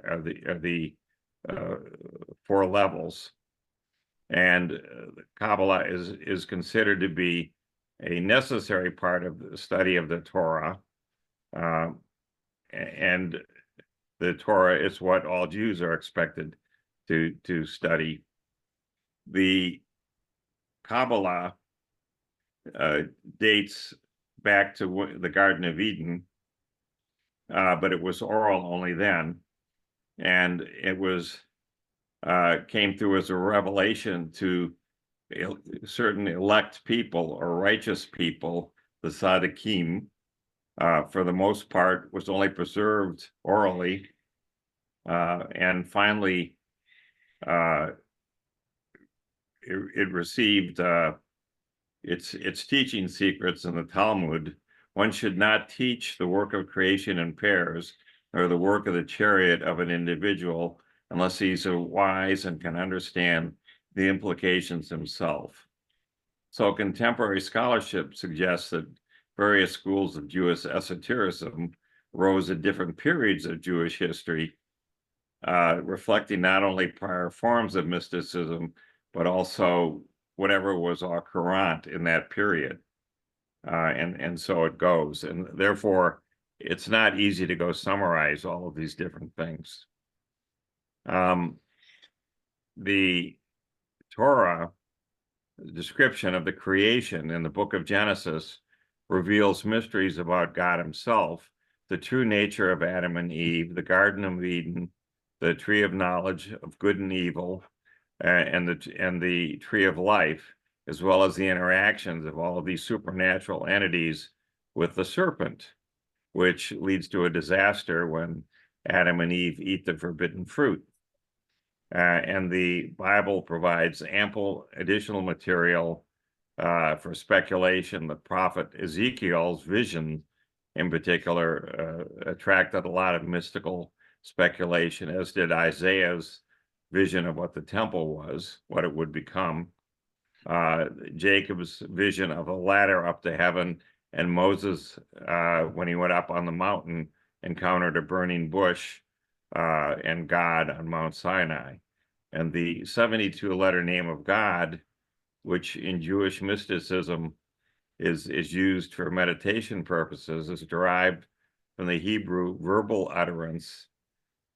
4 levels, and Kabbalah is considered to be a necessary part of the study of the Torah, and the Torah is what all Jews are expected to study. The Kabbalah dates back to the Garden of Eden, but it was oral only then, and it was came through as a revelation to certain elect people or righteous people, the Tzaddikim. For the most part, was only preserved orally, and finally, it received its teaching secrets in the Talmud. One should not teach the work of creation in pairs, or the work of the chariot of an individual, unless he's wise and can understand the implications himself. So contemporary scholarship suggests that various schools of Jewish esotericism rose at different periods of Jewish history, reflecting not only prior forms of mysticism, but also whatever was au courant in that period. And so it goes. And therefore, it's not easy to go summarize all of these different things. The Torah description of the creation in the book of Genesis reveals mysteries about God himself, the true nature of Adam and Eve, the Garden of Eden, the tree of knowledge of good and evil, and the tree of life, as well as the interactions of all of these supernatural entities with the serpent, which leads to a disaster when Adam and Eve eat the forbidden fruit. And the Bible provides ample additional material for speculation. The prophet Ezekiel's vision, in particular, attracted a lot of mystical speculation, as did Isaiah's vision of what the temple was, what it would become. Jacob's vision of a ladder up to heaven, and Moses, when he went up on the mountain, encountered a burning bush and God on Mount Sinai. And the 72-letter name of God, which in Jewish mysticism is used for meditation purposes, is derived from the Hebrew verbal utterance.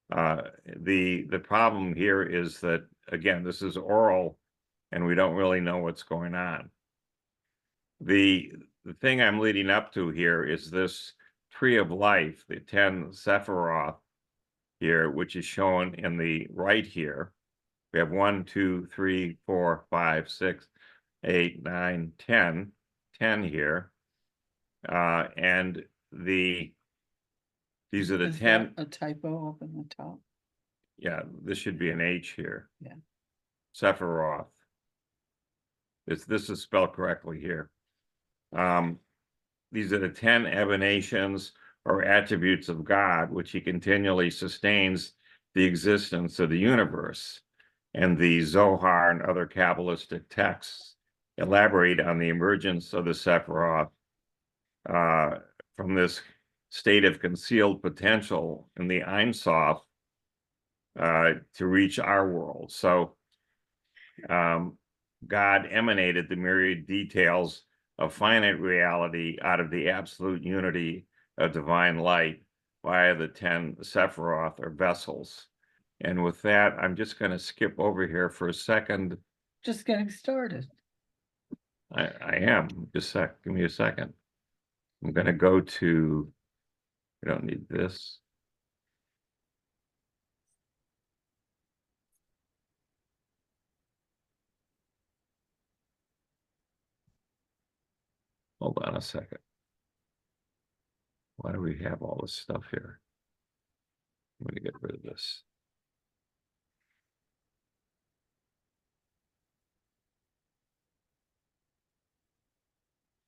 The problem here is that, again, this is oral, and we don't really know what's going on. The thing I'm leading up to here is this tree of life, the 10 Sephiroth here, which is shown in the right here. We have 1, 2, 3, 4, 5, 6, 8, 9, 10 here. And these are the Is 10. that a typo up in the top? Yeah, this should be an H here. Yeah. Sephiroth. This is spelled correctly here. These are the 10 emanations or attributes of God, which he continually sustains the existence of the universe. And the Zohar and other Kabbalistic texts elaborate on the emergence of the Sephiroth from this state of concealed potential in the Ein Sof to reach our world. So God emanated the myriad details of finite reality out of the absolute unity of divine light via the 10 Sephiroth or vessels. And with that, I'm just going to skip over here for a second. Just getting started. I am. Just give me a second. I'm going to go to, I don't need this. Hold on a second. Why do we have all this stuff here? I'm going to get rid of this.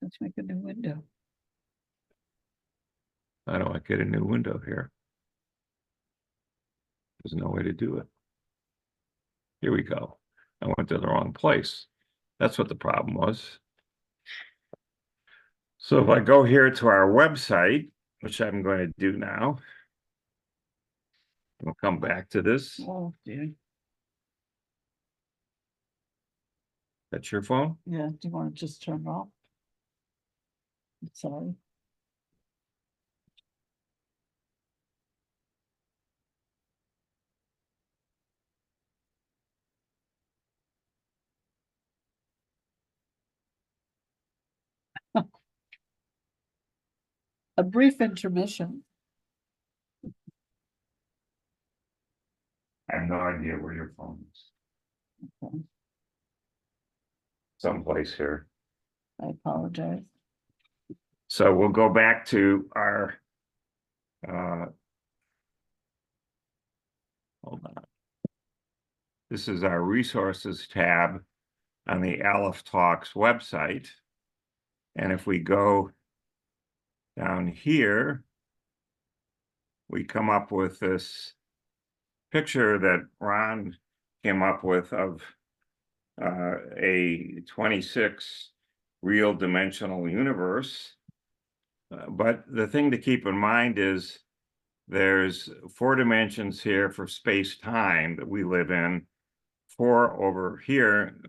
Let's make a new window. How do I get a new window here? There's no way to do it. Here we go. I went to the wrong place. That's what the problem was. So if I go here to our website, which I'm going to do now, we'll come back to this. Oh, dear. That's your phone? Yeah, do you want to just turn it off? Sorry. A brief intermission. I have no idea where your phone is. Okay, Someplace here. I apologize. So we'll go back to our hold on. This is our resources tab on the AlephTalks website. And if we go down here, we come up with this picture that Ron came up with of a 26 real dimensional universe. But the thing to keep in mind is there's 4 dimensions here for space-time that we live in, 4 over here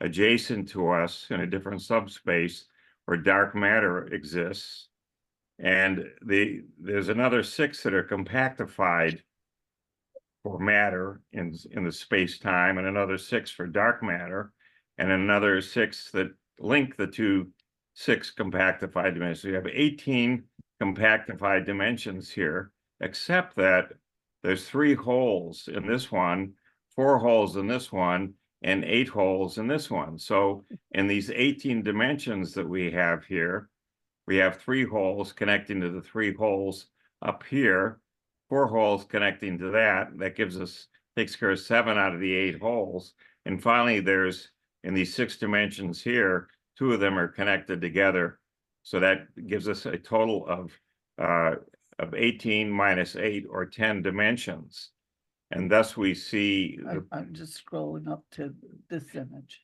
adjacent to us in a different subspace where dark matter exists. And there's another 6 that are compactified for matter in the space-time, and another 6 for dark matter, and another 6 that link the 6 compactified dimensions. So you have 18 compactified dimensions here, except that there's 3 holes in this one, 4 holes in this one, and 8 holes in this one. So in these 18 dimensions that we have here, we have 3 holes connecting to the 3 holes up here, 4 holes connecting to that. That takes care of 7 out of the 8 holes. And finally, there's in these 6 dimensions here, 2 of them are connected together. So that gives us a total of 18 minus 8 or 10 dimensions. And thus we see, I'm just scrolling up to this image.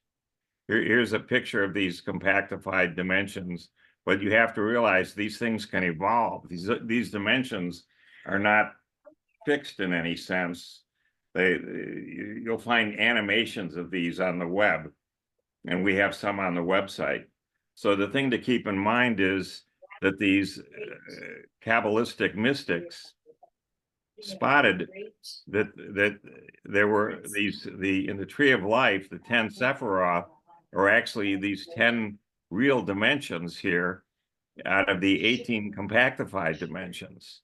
here's a picture of these compactified dimensions. But you have to realize these things can evolve. These dimensions are not fixed in any sense. You'll find animations of these on the web, and we have some on the website. So the thing to keep in mind is that these Kabbalistic mystics spotted that there were in the tree of life, the 10 Sephiroth are actually these 10 real dimensions here out of the 18 compactified dimensions.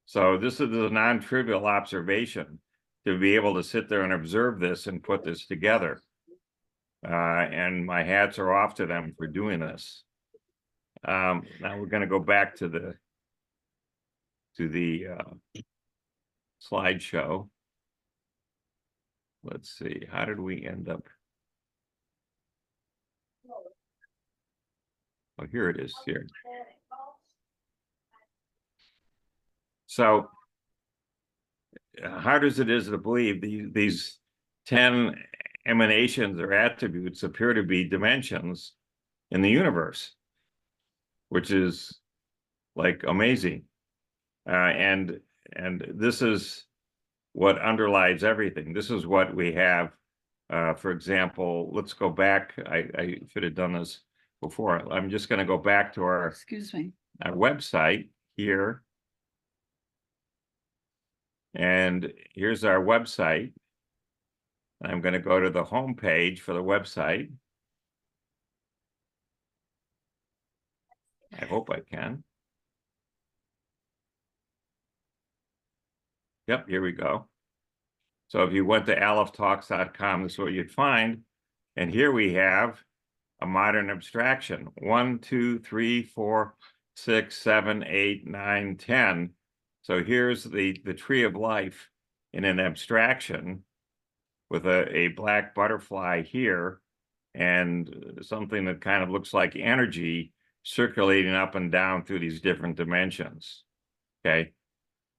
So this is a non-trivial observation to be able to sit there and observe this and put this together. And my hats are off to them for doing this. Now we're going to go back to the slideshow. Let's see, how did we end up? Oh, here it is here. So hard as it is to believe, these 10 emanations or attributes appear to be dimensions in the universe, which is like amazing. And this is what underlies everything. This is what we have. For example, let's go back. I should have done this before. I'm just going to go back to our website here. And here's our website. I'm going to go to the home page for the website. I hope I can. Yep, here we go. So if you went to AlephTalks.com, this is what you'd find. And here we have a modern abstraction. 1, 2, 3, 4, 6, 7, 8, 9, 10. So here's the tree of life in an abstraction with a black butterfly here and something that kind of looks like energy circulating up and down through these different dimensions. Okay.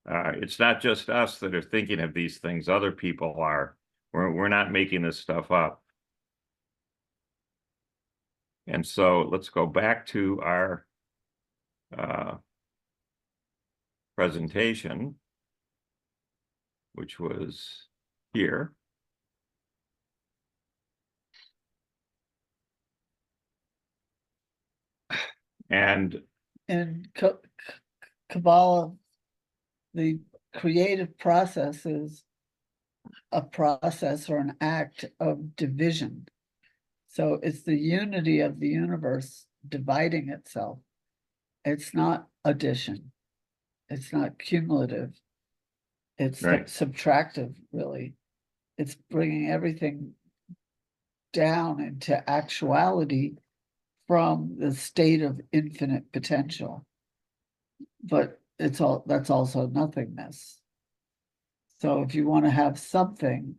It's not just us that are thinking of these things, other people are. We're not making this stuff up. And so let's go back to our presentation, which was here. And in Kabbalah, the creative process is a process or an act of division. So it's the unity of the universe dividing itself. It's not addition. It's not cumulative. It's Right. subtractive, really. It's bringing everything down into actuality from the state of infinite potential. But that's also nothingness. So if you want to have something,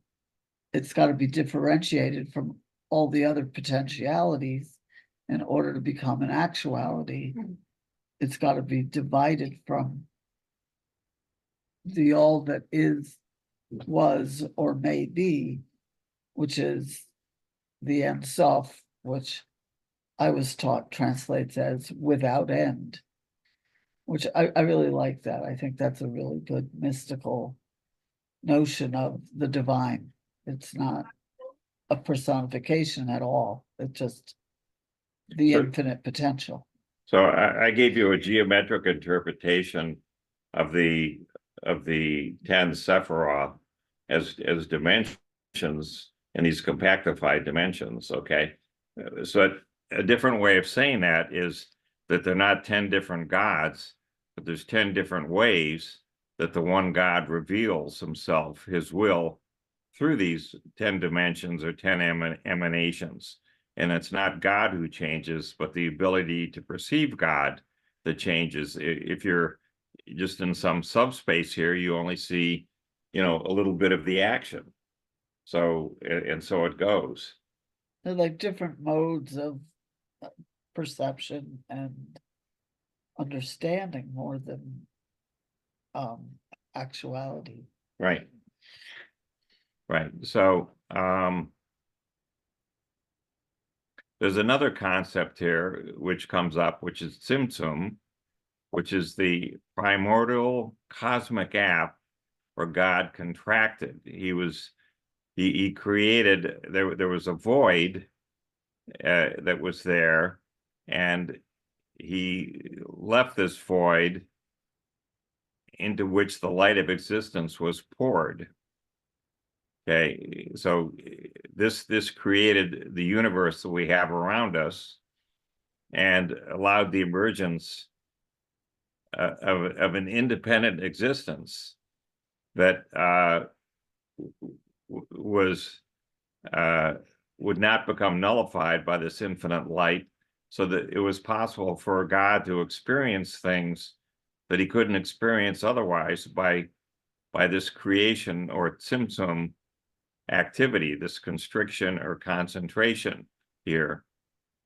it's got to be differentiated from all the other potentialities in order to become an actuality. It's got to be divided from the all that is, was, or may be, which is the Ein Sof, which I was taught translates as without end, which I really like that. I think that's a really good mystical notion of the divine. It's not a personification at all. It's just the So- infinite potential. so I gave you a geometric interpretation of the 10 Sephiroth as dimensions in these compactified dimensions. Okay. So a different way of saying that is that they're not 10 different gods, but there's 10 different ways that the one God reveals himself, his will, through these 10 dimensions or 10 emanations. And it's not God who changes, but the ability to perceive God that changes. If you're just in some subspace here, you only see, a little bit of the action. So, and so it goes. They're like different modes of perception and understanding more than actuality. Right. Right. So, there's another concept here which comes up, which is Tzimtzum, which is the primordial cosmic act where God contracted. He created, there was a void that was there, and he left this void into which the light of existence was poured. Okay, so this created the universe that we have around us and allowed the emergence of an independent existence that would not become nullified by this infinite light, so that it was possible for God to experience things that he couldn't experience otherwise by this creation or Tzimtzum activity, this constriction or concentration here.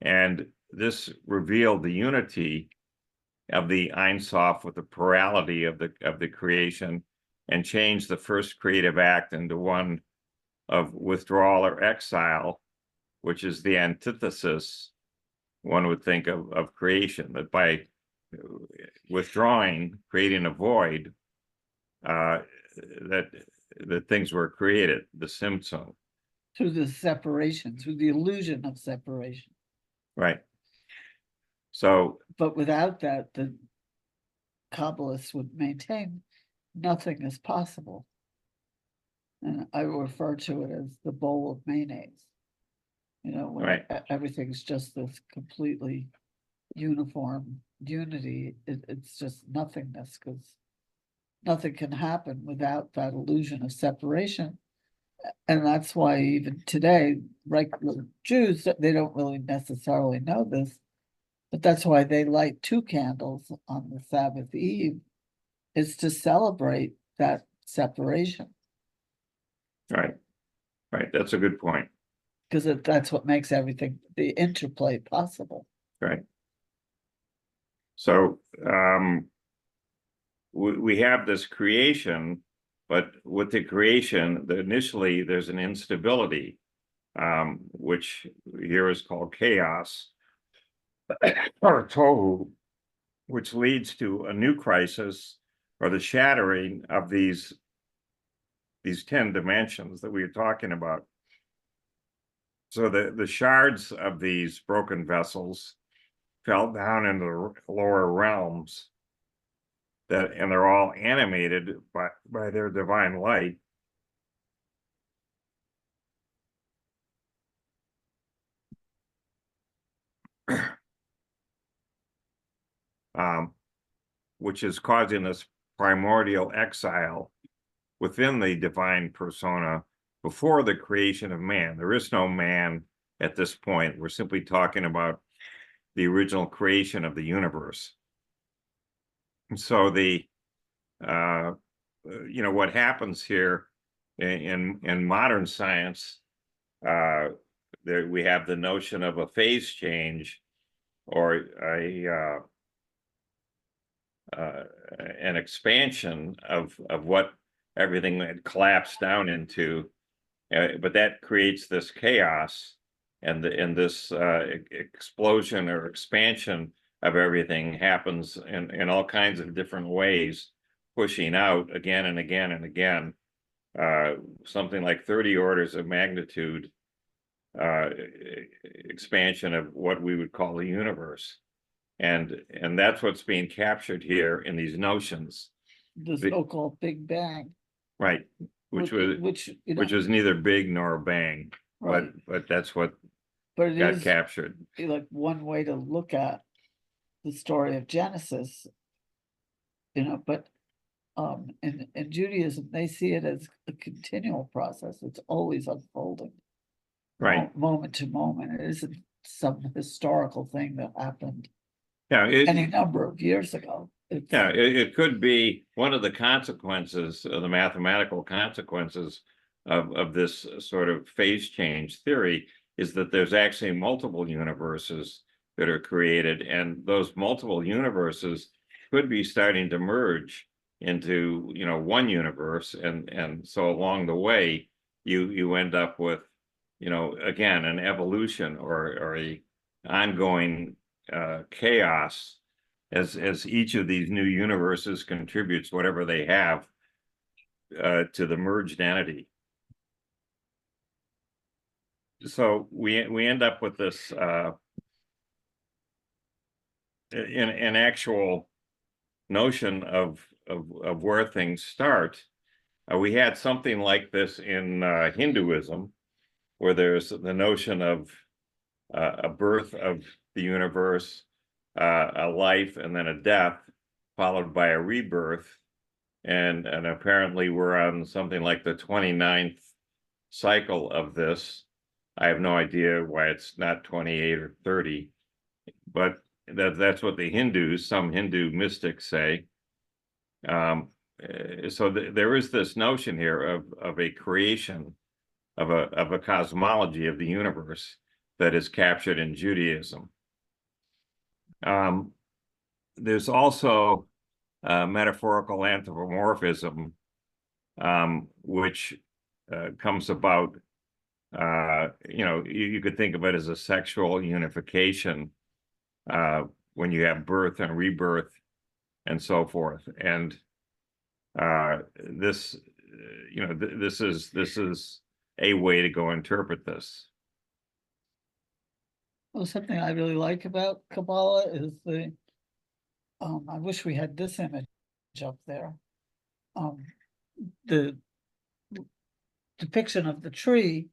And this revealed the unity of the Ein Sof with the plurality of the creation, and changed the first creative act into one of withdrawal or exile, which is the antithesis, one would think, of creation, that by withdrawing, creating a void, that things were created, the Tzimtzum. Through the separation, through the illusion of separation. Right. So, But without that, the Kabbalists would maintain nothing is possible. And I refer to it as the bowl of mayonnaise. When Right. Everything's just this completely uniform unity. It's just nothingness, because nothing can happen without that illusion of separation. And that's why even today, regular Jews, they don't really necessarily know this, but that's why they light 2 candles on the Sabbath eve, is to celebrate that separation, Right, right, that's a good point, because that's what makes everything, the interplay possible. right? So, we have this creation, but with the creation, initially there's an instability, which here is called chaos, or tohu, which leads to a new crisis, or the shattering of these 10 dimensions that we were talking about. So the shards of these broken vessels fell down into the lower realms, and they're all animated by their divine light. Which is causing this primordial exile within the divine persona before the creation of man. There is no man at this point. We're simply talking about the original creation of the universe. And so what happens here in modern science, there we have the notion of a phase change, or an expansion of what everything had collapsed down into, but that creates this chaos, and this explosion or expansion of everything happens in all kinds of different ways, pushing out again and again and again, something like 30 orders of magnitude expansion of what we would call the universe. And that's what's being captured here in these notions, The so-called Big Bang. right? Which was neither big nor bang, right. but that's what But it got is captured. like one way to look at the story of Genesis, but in Judaism, they see it as a continual process. It's always unfolding. Right. Moment to moment. It isn't some historical thing that happened Yeah, any number of years ago. it could be one of the consequences, the mathematical consequences of this sort of phase change theory, is that there's actually multiple universes that are created, and those multiple universes could be starting to merge into one universe, and so along the way you end up with again an evolution or a ongoing chaos as each of these new universes contributes whatever they have to the merged entity. So we end up with this an actual notion of where things start. We had something like this in Hinduism, where there's the notion of a birth of the universe, a life, and then a death, followed by a rebirth. And apparently we're on something like the 29th cycle of this. I have no idea why it's not 28 or 30, but that's what some Hindu mystics say. So there is this notion here of a creation of a cosmology of the universe that is captured in Judaism. There's also metaphorical anthropomorphism, which comes about, you could think of it as a sexual unification when you have birth and rebirth and so forth. And this is a way to go interpret this. Well, something I really like about Kabbalah is I wish we had this image up there. The depiction of the tree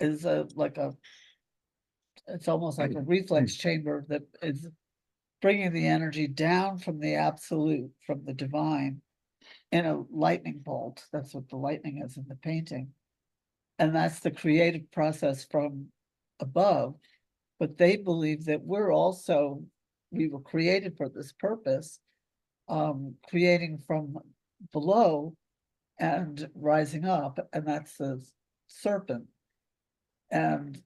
is it's almost like a reflex chamber that is bringing the energy down from the absolute, from the divine, in a lightning bolt. That's what the lightning is in the painting. And that's the creative process from above. But they believe that we were created for this purpose, creating from below and rising up, and that's the serpent. And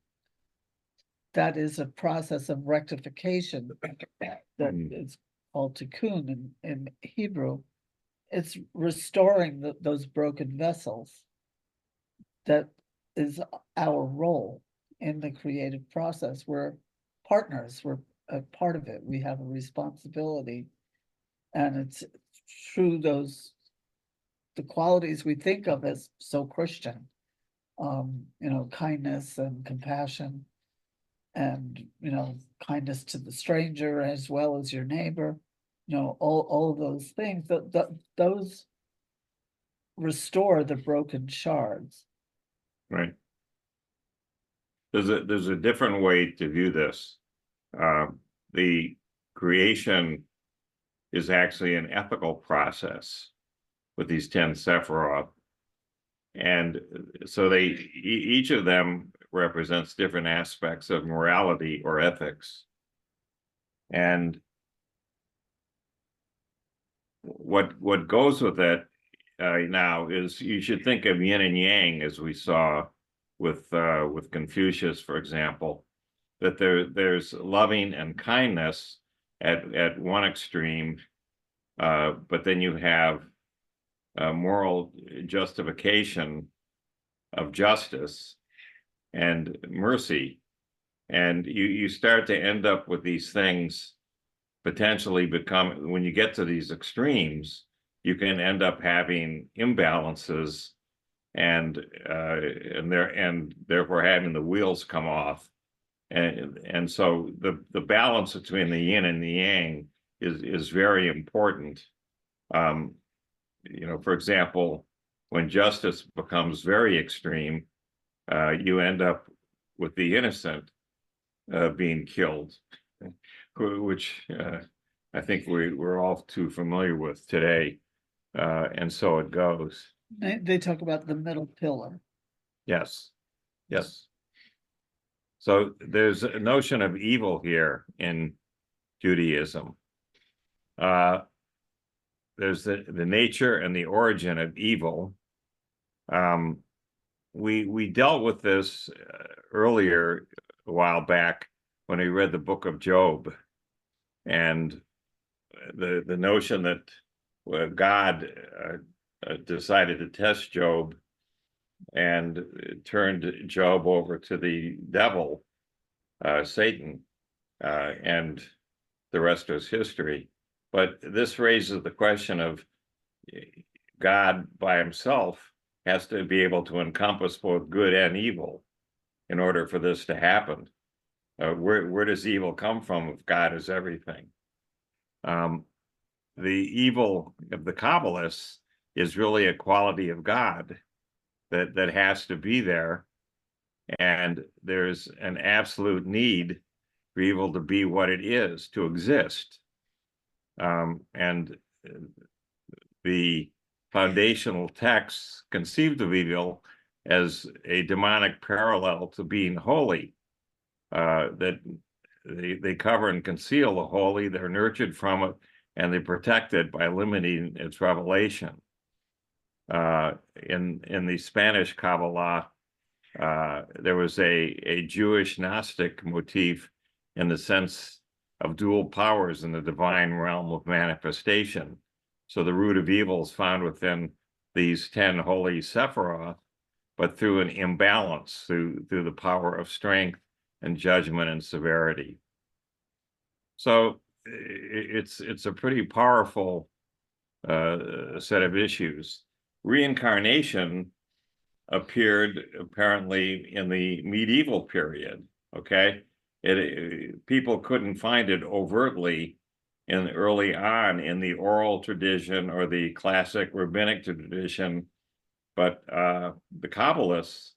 that is a process of rectification that is called tikkun in Hebrew. It's restoring those broken vessels. That is our role in the creative process. We're partners, we're a part of it. We have a responsibility. And it's through the qualities we think of as so Christian, kindness and compassion, and, kindness to the stranger as well as your neighbor, all of those things, those restore the broken shards. Right. There's a different way to view this. The creation is actually an ethical process with these 10 Sephiroth. And so each of them represents different aspects of morality or ethics. And what goes with it now is you should think of yin and yang, as we saw with Confucius, for example, that there's loving and kindness at one extreme, but then you have moral justification of justice and mercy, and you start to end up with these things potentially when you get to these extremes, you can end up having imbalances and therefore having the wheels come off. And so the balance between the yin and the yang is very important. For example, when justice becomes very extreme, you end up with the innocent being killed, which I think we're all too familiar with today. And so it goes. They talk about the middle pillar. Yes. So there's a notion of evil here in Judaism. There's the nature and the origin of evil. We dealt with this earlier a while back when we read the book of Job, and the notion that God decided to test Job and turned Job over to the devil, Satan, and the rest is history. But this raises the question of God by himself has to be able to encompass both good and evil in order for this to happen. Where does evil come from if God is everything? The evil of the Kabbalists is really a quality of God that has to be there, and there's an absolute need for evil to be what it is, to exist. And the foundational texts conceived of evil as a demonic parallel to being holy, that they cover and conceal the holy, they're nurtured from it, and they protect it by limiting its revelation. In the Spanish Kabbalah, there was a Jewish Gnostic motif in the sense of dual powers in the divine realm of manifestation. So the root of evil is found within these 10 holy Sephiroth, but through an imbalance, through the power of strength and judgment and severity. So it's a pretty powerful set of issues. Reincarnation appeared apparently in the medieval period, okay? People couldn't find it overtly early on in the oral tradition or the classic rabbinic tradition, but the Kabbalists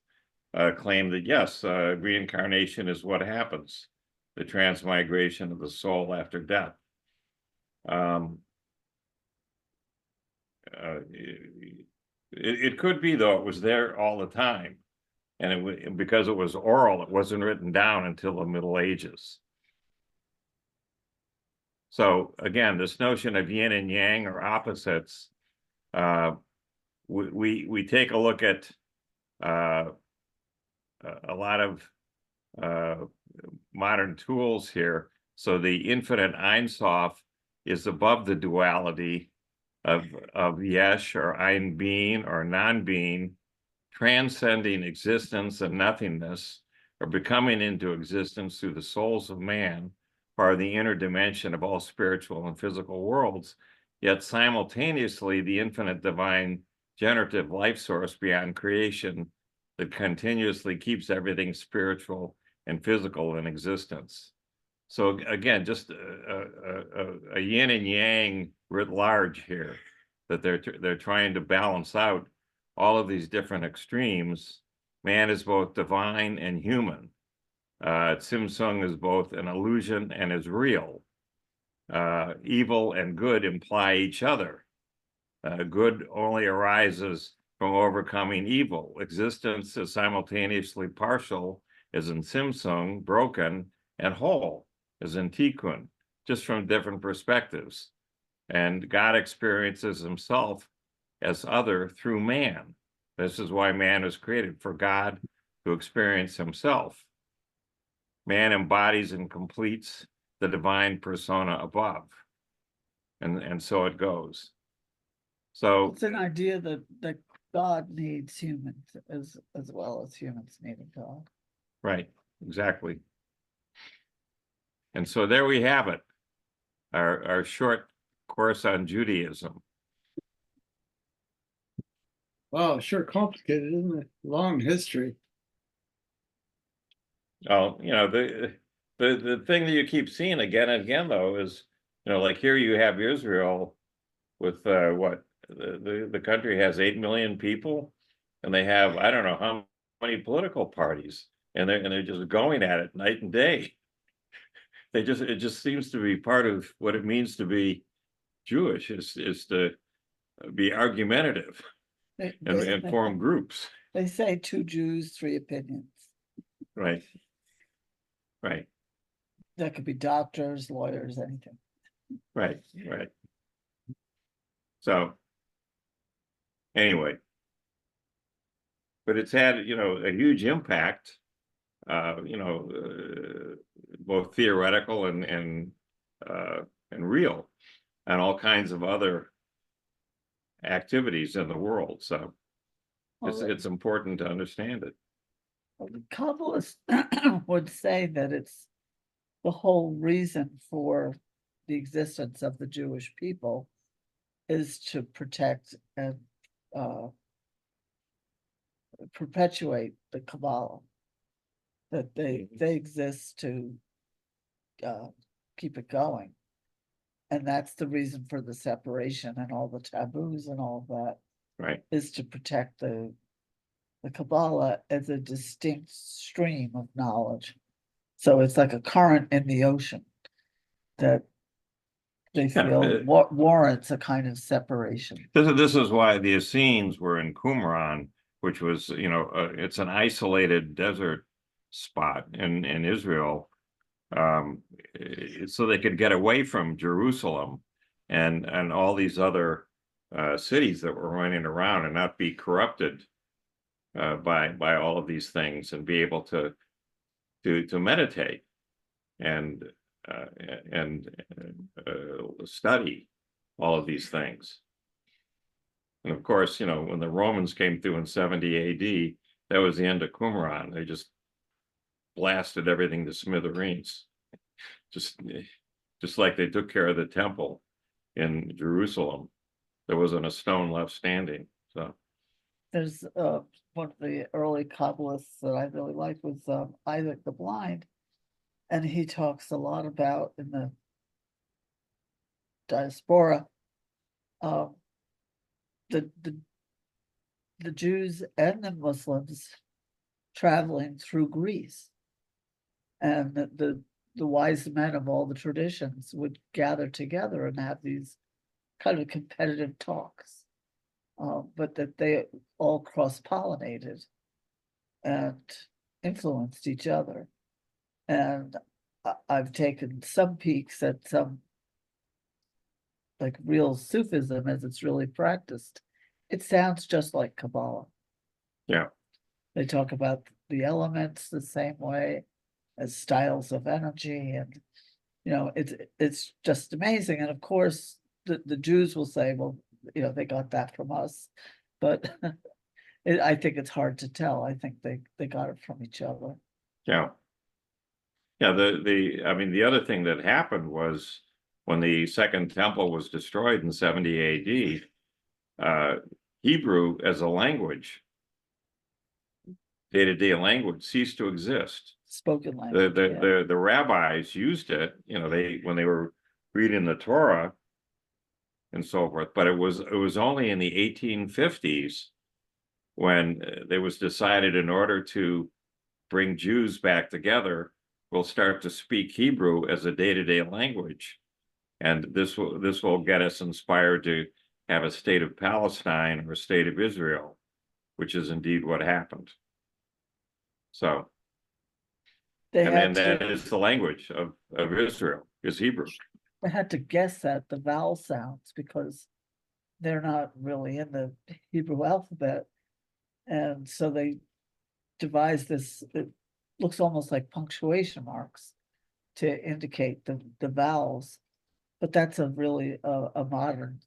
claim that yes, reincarnation is what happens, the transmigration of the soul after death. It could be, though, it was there all the time. And because it was oral, it wasn't written down until the Middle Ages. So again, this notion of yin and yang or opposites, we take a look at a lot of modern tools here. So the infinite Ein Sof is above the duality of yesh or ein being or non-being, transcending existence and nothingness, or becoming into existence through the souls of man, are the inner dimension of all spiritual and physical worlds, yet simultaneously the infinite divine generative life source beyond creation that continuously keeps everything spiritual and physical in existence. So again, just a yin and yang writ large here, that they're trying to balance out all of these different extremes. Man is both divine and human. Tzimtzum is both an illusion and is real. Evil and good imply each other. Good only arises from overcoming evil. Existence is simultaneously partial, as in Tzimtzum, broken, and whole, as in Tikkun, just from different perspectives. And God experiences himself as other through man. This is why man was created, for God to experience himself. Man embodies and completes the divine persona above. And so it goes. So It's an idea that God needs humans as well as humans needing God. right, exactly. And so there we have it, our short course on Judaism. Wow, sure complicated, isn't it? Long history. Oh, you know, the thing that you keep seeing again and again, though, is, you know, like here you have Israel with what the country has 8 million people, and they have, I don't know how many political parties, and they're just going at it night and day. It just seems to be part of what it means to be Jewish, is to be argumentative and form groups. They say 2 Jews, 3 opinions. Right. Right. That could be doctors, lawyers, anything. Right. So anyway, but it's had, you know, a huge impact, both theoretical and real, on all kinds of other activities in the world. So it's important to understand it. Well, the Kabbalists would say that it's the whole reason for the existence of the Jewish people is to protect and perpetuate the Kabbalah. That they exist to keep it going. And that's the reason for the separation and all the taboos and all that. Right. Is to protect the Kabbalah as a distinct stream of knowledge. So it's like a current in the ocean that they feel warrants a kind of separation. This is why the Essenes were in Qumran, which was, you know, it's an isolated desert spot in Israel, so they could get away from Jerusalem and all these other cities that were running around and not be corrupted by all of these things, and be able to meditate and study all of these things. And of course, you know, when the Romans came through in 70 AD, that was the end of Qumran. They just blasted everything to smithereens, just like they took care of the temple in Jerusalem. There wasn't a stone left standing. So there's one of the early Kabbalists that I really like was Isaac the Blind, and he talks a lot about in the diaspora the Jews and the Muslims traveling through Greece, and the wise men of all the traditions would gather together and have these kind of competitive talks, but that they all cross-pollinated. and influenced each other. And I've taken some peeks at some like real Sufism as it's really practiced. It sounds just like Kabbalah. Yeah. They talk about the elements the same way as styles of energy, and it's just amazing. And of course, the Jews will say, well, they got that from us, but I think it's hard to tell. I think they got it from each other. Yeah. Yeah, I mean, the other thing that happened was when the Second Temple was destroyed in 70 AD, Hebrew as a language, day-to-day language, ceased to exist. Spoken language. The rabbis used it, when they were reading the Torah and so forth, but it was only in the 1850s when it was decided, in order to bring Jews back together, we'll start to speak Hebrew as a day-to-day language. And this will get us inspired to have a state of Palestine or a state of Israel, which is indeed what happened. So, and that is the language of Israel, is Hebrew. They had to guess at the vowel sounds because they're not really in the Hebrew alphabet. And so they devised this, it looks almost like punctuation marks to indicate the vowels. But that's a really a modern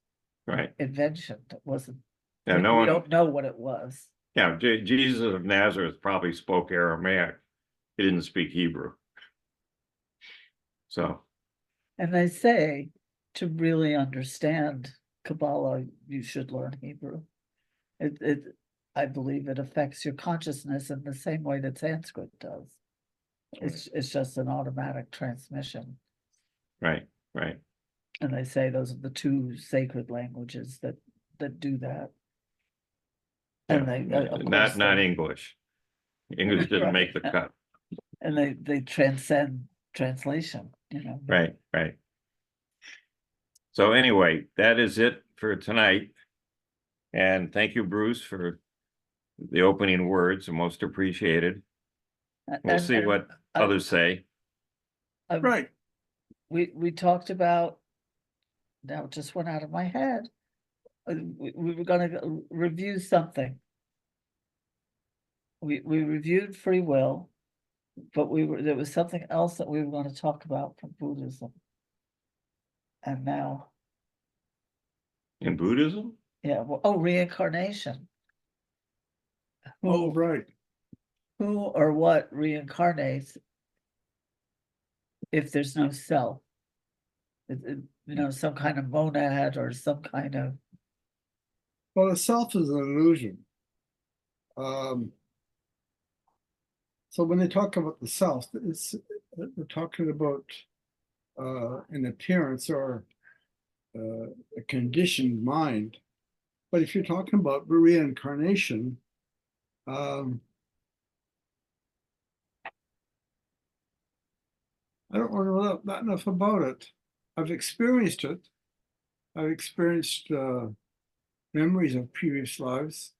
invention that wasn't, Yeah, we don't know what it was. Yeah, Jesus of Nazareth probably spoke Aramaic. He didn't speak Hebrew. So. And they say to really understand Kabbalah, you should learn Hebrew. I believe it affects your consciousness in the same way that Sanskrit does. It's just an automatic transmission. Right. And they say those are the two sacred languages that do that. And not English. English didn't make the cut. And they transcend translation, Right. So anyway, that is it for tonight. And thank you, Bruce, for the opening words, most appreciated. We'll see what others say. Right. We talked about, now it just went out of my head. We were going to review something. We reviewed free will, but there was something else that we were going to talk about from Buddhism. And now. In Buddhism? Yeah, reincarnation. Oh, right. Who or what reincarnates if there's no self? Some kind of monad or some kind of. Well, the self is an illusion. So when they talk about the self, they're talking about an appearance or a conditioned mind. But if you're talking about reincarnation, I don't know that enough about it. I've experienced it. I've experienced memories of previous lives.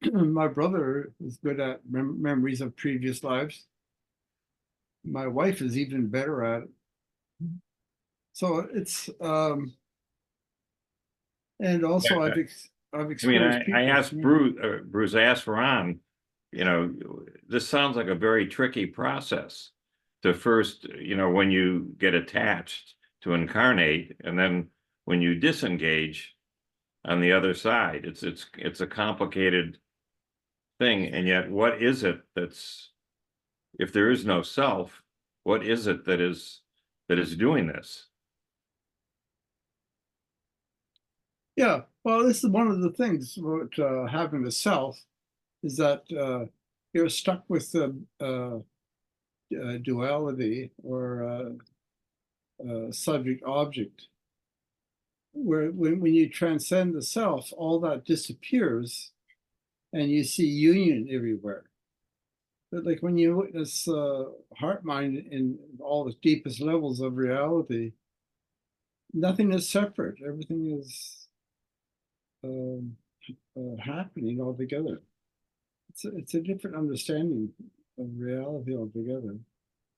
My brother is good at memories of previous lives. My wife is even better at it. So it's and also I've experienced. I asked Bruce asked Ron, this sounds like a very tricky process to first, when you get attached to incarnate, and then when you disengage on the other side, it's a complicated thing. And yet, what is it that's, if there is no self, what is it that is doing this? Yeah, well, this is one of the things about having a self, is that you're stuck with duality or subject-object, where when you transcend the self, all that disappears, and you see union everywhere. But like when you witness heart mind in all the deepest levels of reality, nothing is separate. Everything is happening all together. it's a different understanding of reality altogether.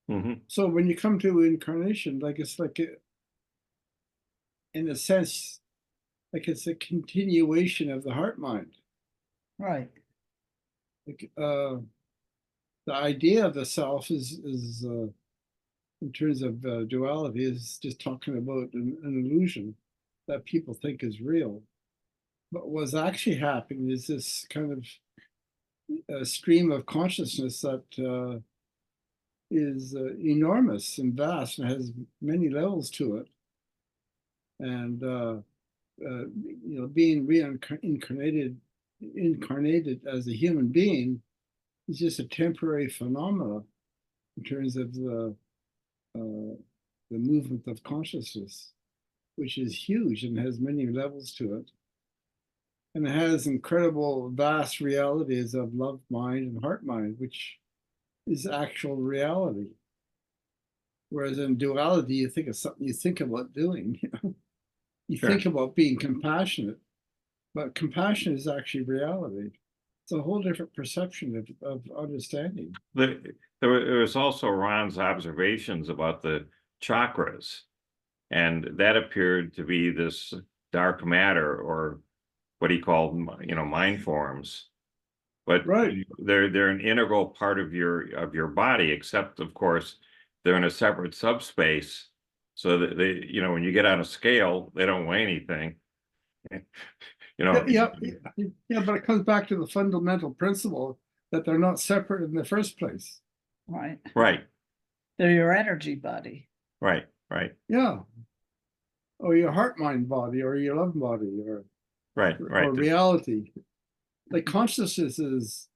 Hmm. So when you come to incarnation, like it's like in a sense, like it's a continuation of the heart mind. Right. Like the idea of the self is in terms of duality is just talking about an illusion that people think is real. But what's actually happening is this kind of stream of consciousness that is enormous and vast and has many levels to it. And being incarnated as a human being is just a temporary phenomena in terms of the movement of consciousness, which is huge and has many levels to it. And it has incredible, vast realities of love mind and heart mind, which is actual reality. Whereas in duality, you think of something you think about doing. You Sure. think about being compassionate, but compassion is actually reality. It's a whole different perception of understanding. There was also Ron's observations about the chakras, and that appeared to be this dark matter, or what he called, mind forms. But Right. they're an integral part of your body, except of course they're in a separate subspace, so that they, when you get on a scale, they don't weigh anything. Yeah, but it comes back to the fundamental principle that they're not separate in the first place. Right. Right, They're your energy body. right. Yeah. Or your heart mind body, or your love body, or Right. reality. Like consciousness is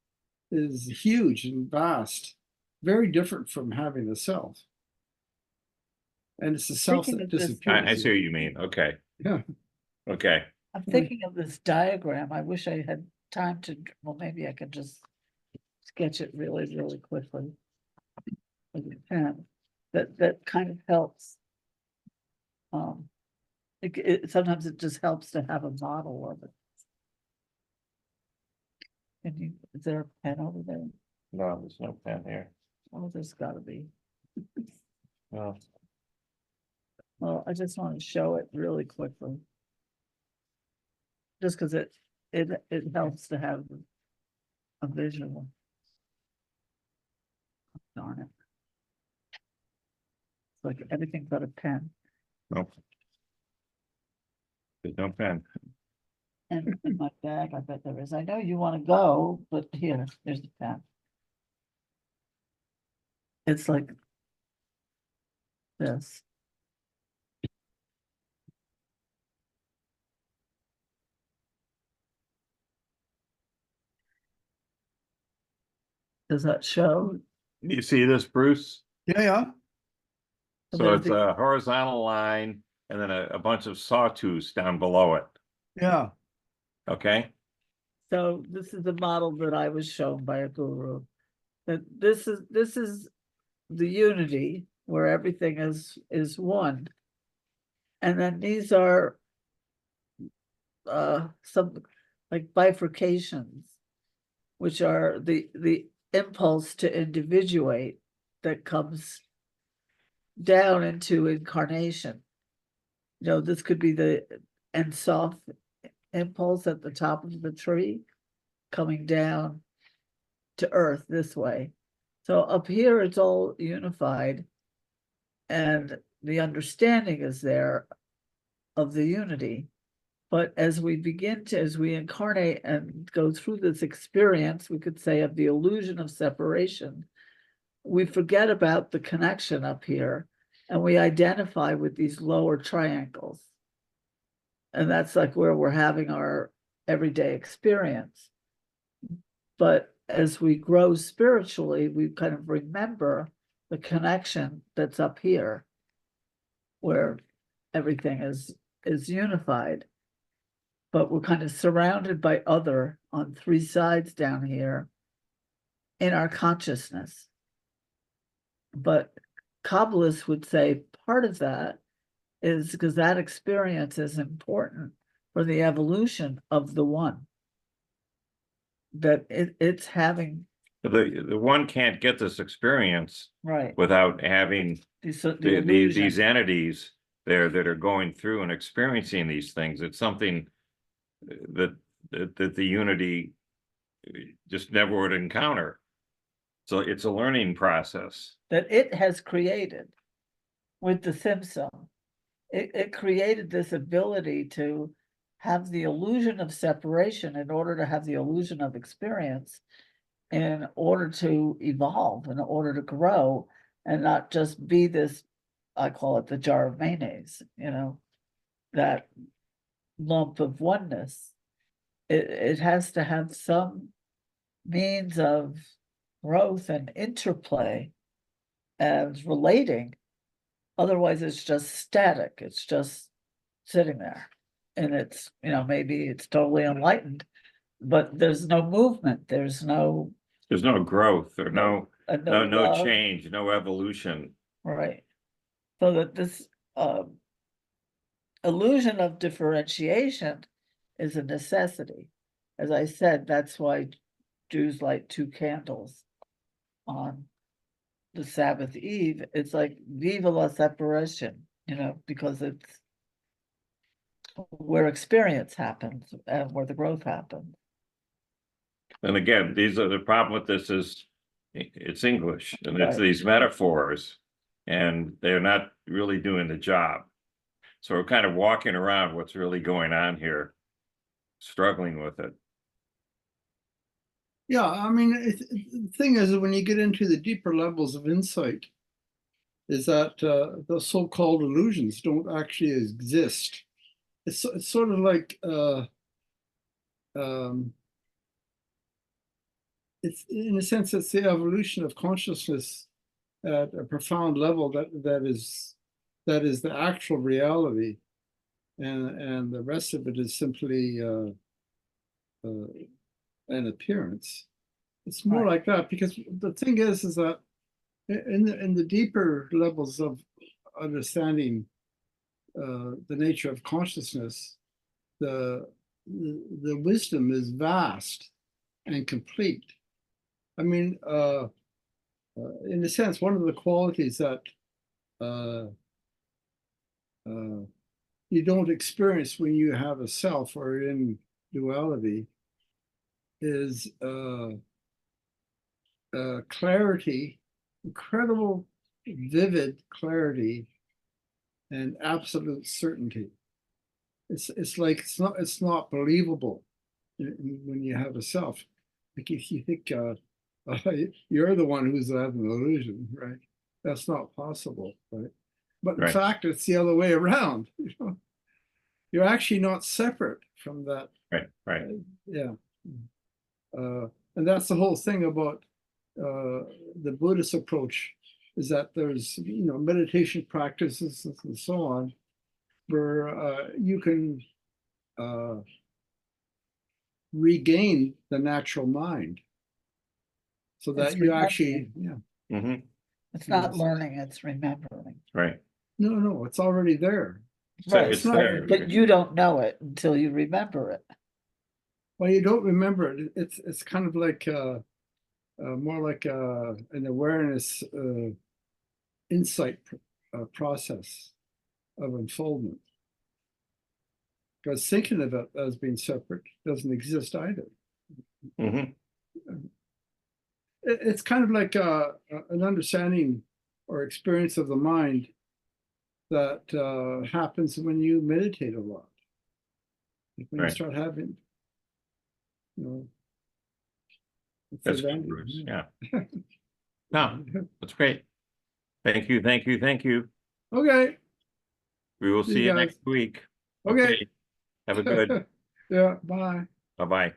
huge and vast, very different from having a self. And it's the self Thinking that of this- disappears. I see what you mean. Okay. Yeah. Okay. I'm thinking of this diagram. I wish I had time to, well, maybe I could just sketch it really, really quickly. With a pen. That kind of helps. Sometimes it just helps to have a model of it. Is there a pen over there? No, there's no pen here. Oh, there's gotta be. No. Well, I just want to show it really quickly. Just because it helps to have a visual. Darn it. It's like everything but a pen. Nope. There's no pen. And in my bag, I bet there is. I know you want to go, but here's the pen. It's like this. Does that show? You see this, Bruce? Yeah. So there's it's the- a horizontal line and then a bunch of sawtooths down below it. Yeah. Okay. So this is the model that I was shown by a guru. That this is the unity where everything is one. And then these are some like bifurcations, which are the impulse to individuate that comes down into incarnation. This could be the Ensof impulse at the top of the tree coming down to earth this way. So up here it's all unified and the understanding is there of the unity. But as we incarnate and go through this experience, we could say, of the illusion of separation, we forget about the connection up here and we identify with these lower triangles. And that's like where we're having our everyday experience. But as we grow spiritually, we kind of remember the connection that's up here, where everything is unified. But we're kind of surrounded by other on three sides down here in our consciousness. But Kabbalists would say part of that is because that experience is important for the evolution of the one. that it's having, The one can't get this experience right, without having the these illusion, entities there that are going through and experiencing these things. It's something that the unity just never would encounter. So it's a learning process. that it has created with the Tzimtzum. It created this ability to have the illusion of separation in order to have the illusion of experience, in order to evolve, in order to grow, and not just be this, I call it the jar of mayonnaise, that lump of oneness. It has to have some means of growth and interplay and relating. Otherwise, it's just static. It's just sitting there. And it's, maybe it's totally enlightened, but there's no movement. There's no growth or no love. change, no evolution. Right. So that this illusion of differentiation is a necessity. As I said, that's why Jews light 2 candles on the Sabbath Eve. It's like viva la separation, because it's where experience happens and where the growth happens. And again, the problem with this is it's English and it's Right. these metaphors and they're not really doing the job. So we're kind of walking around what's really going on here, struggling with it. Yeah, I mean, the thing is, when you get into the deeper levels of insight, is that the so-called illusions don't actually exist. It's sort of like it's, in a sense, it's the evolution of consciousness at a profound level that is the actual reality, and the rest of it is simply an appearance. It's more Right. like that, because the thing is that in the deeper levels of understanding the nature of consciousness, the wisdom is vast and complete. I mean, in a sense, one of the qualities that you don't experience when you have a self or in duality is clarity, incredible, vivid clarity, and absolute certainty. It's like it's not believable when you have a self. Like if you think you're the one who's having an illusion, right? That's not possible, right? But in Right. fact, it's the other way around. You're actually not separate from that. Right. Yeah. And that's the whole thing about the Buddhist approach, is that there's meditation practices and so on, where you can regain the natural mind, so that It's you actually, Mm-hmm. It's not Yes. learning, it's remembering. Right. no, it's already there. So Right, it's not- there. but you don't know it until you remember it. Well, you don't remember it. It's kind of like more like an awareness insight process of unfoldment. Because thinking of it as being separate doesn't exist either. Mm-hmm. It's kind of like an understanding or experience of the mind that happens when you meditate a lot. Like when Right. you start having, it's That's advantage, good, Bruce. Yeah. No, that's great. Thank you. Okay. We will See see you you guys. next week. Okay. Have a good. Yeah. Bye. Bye-bye.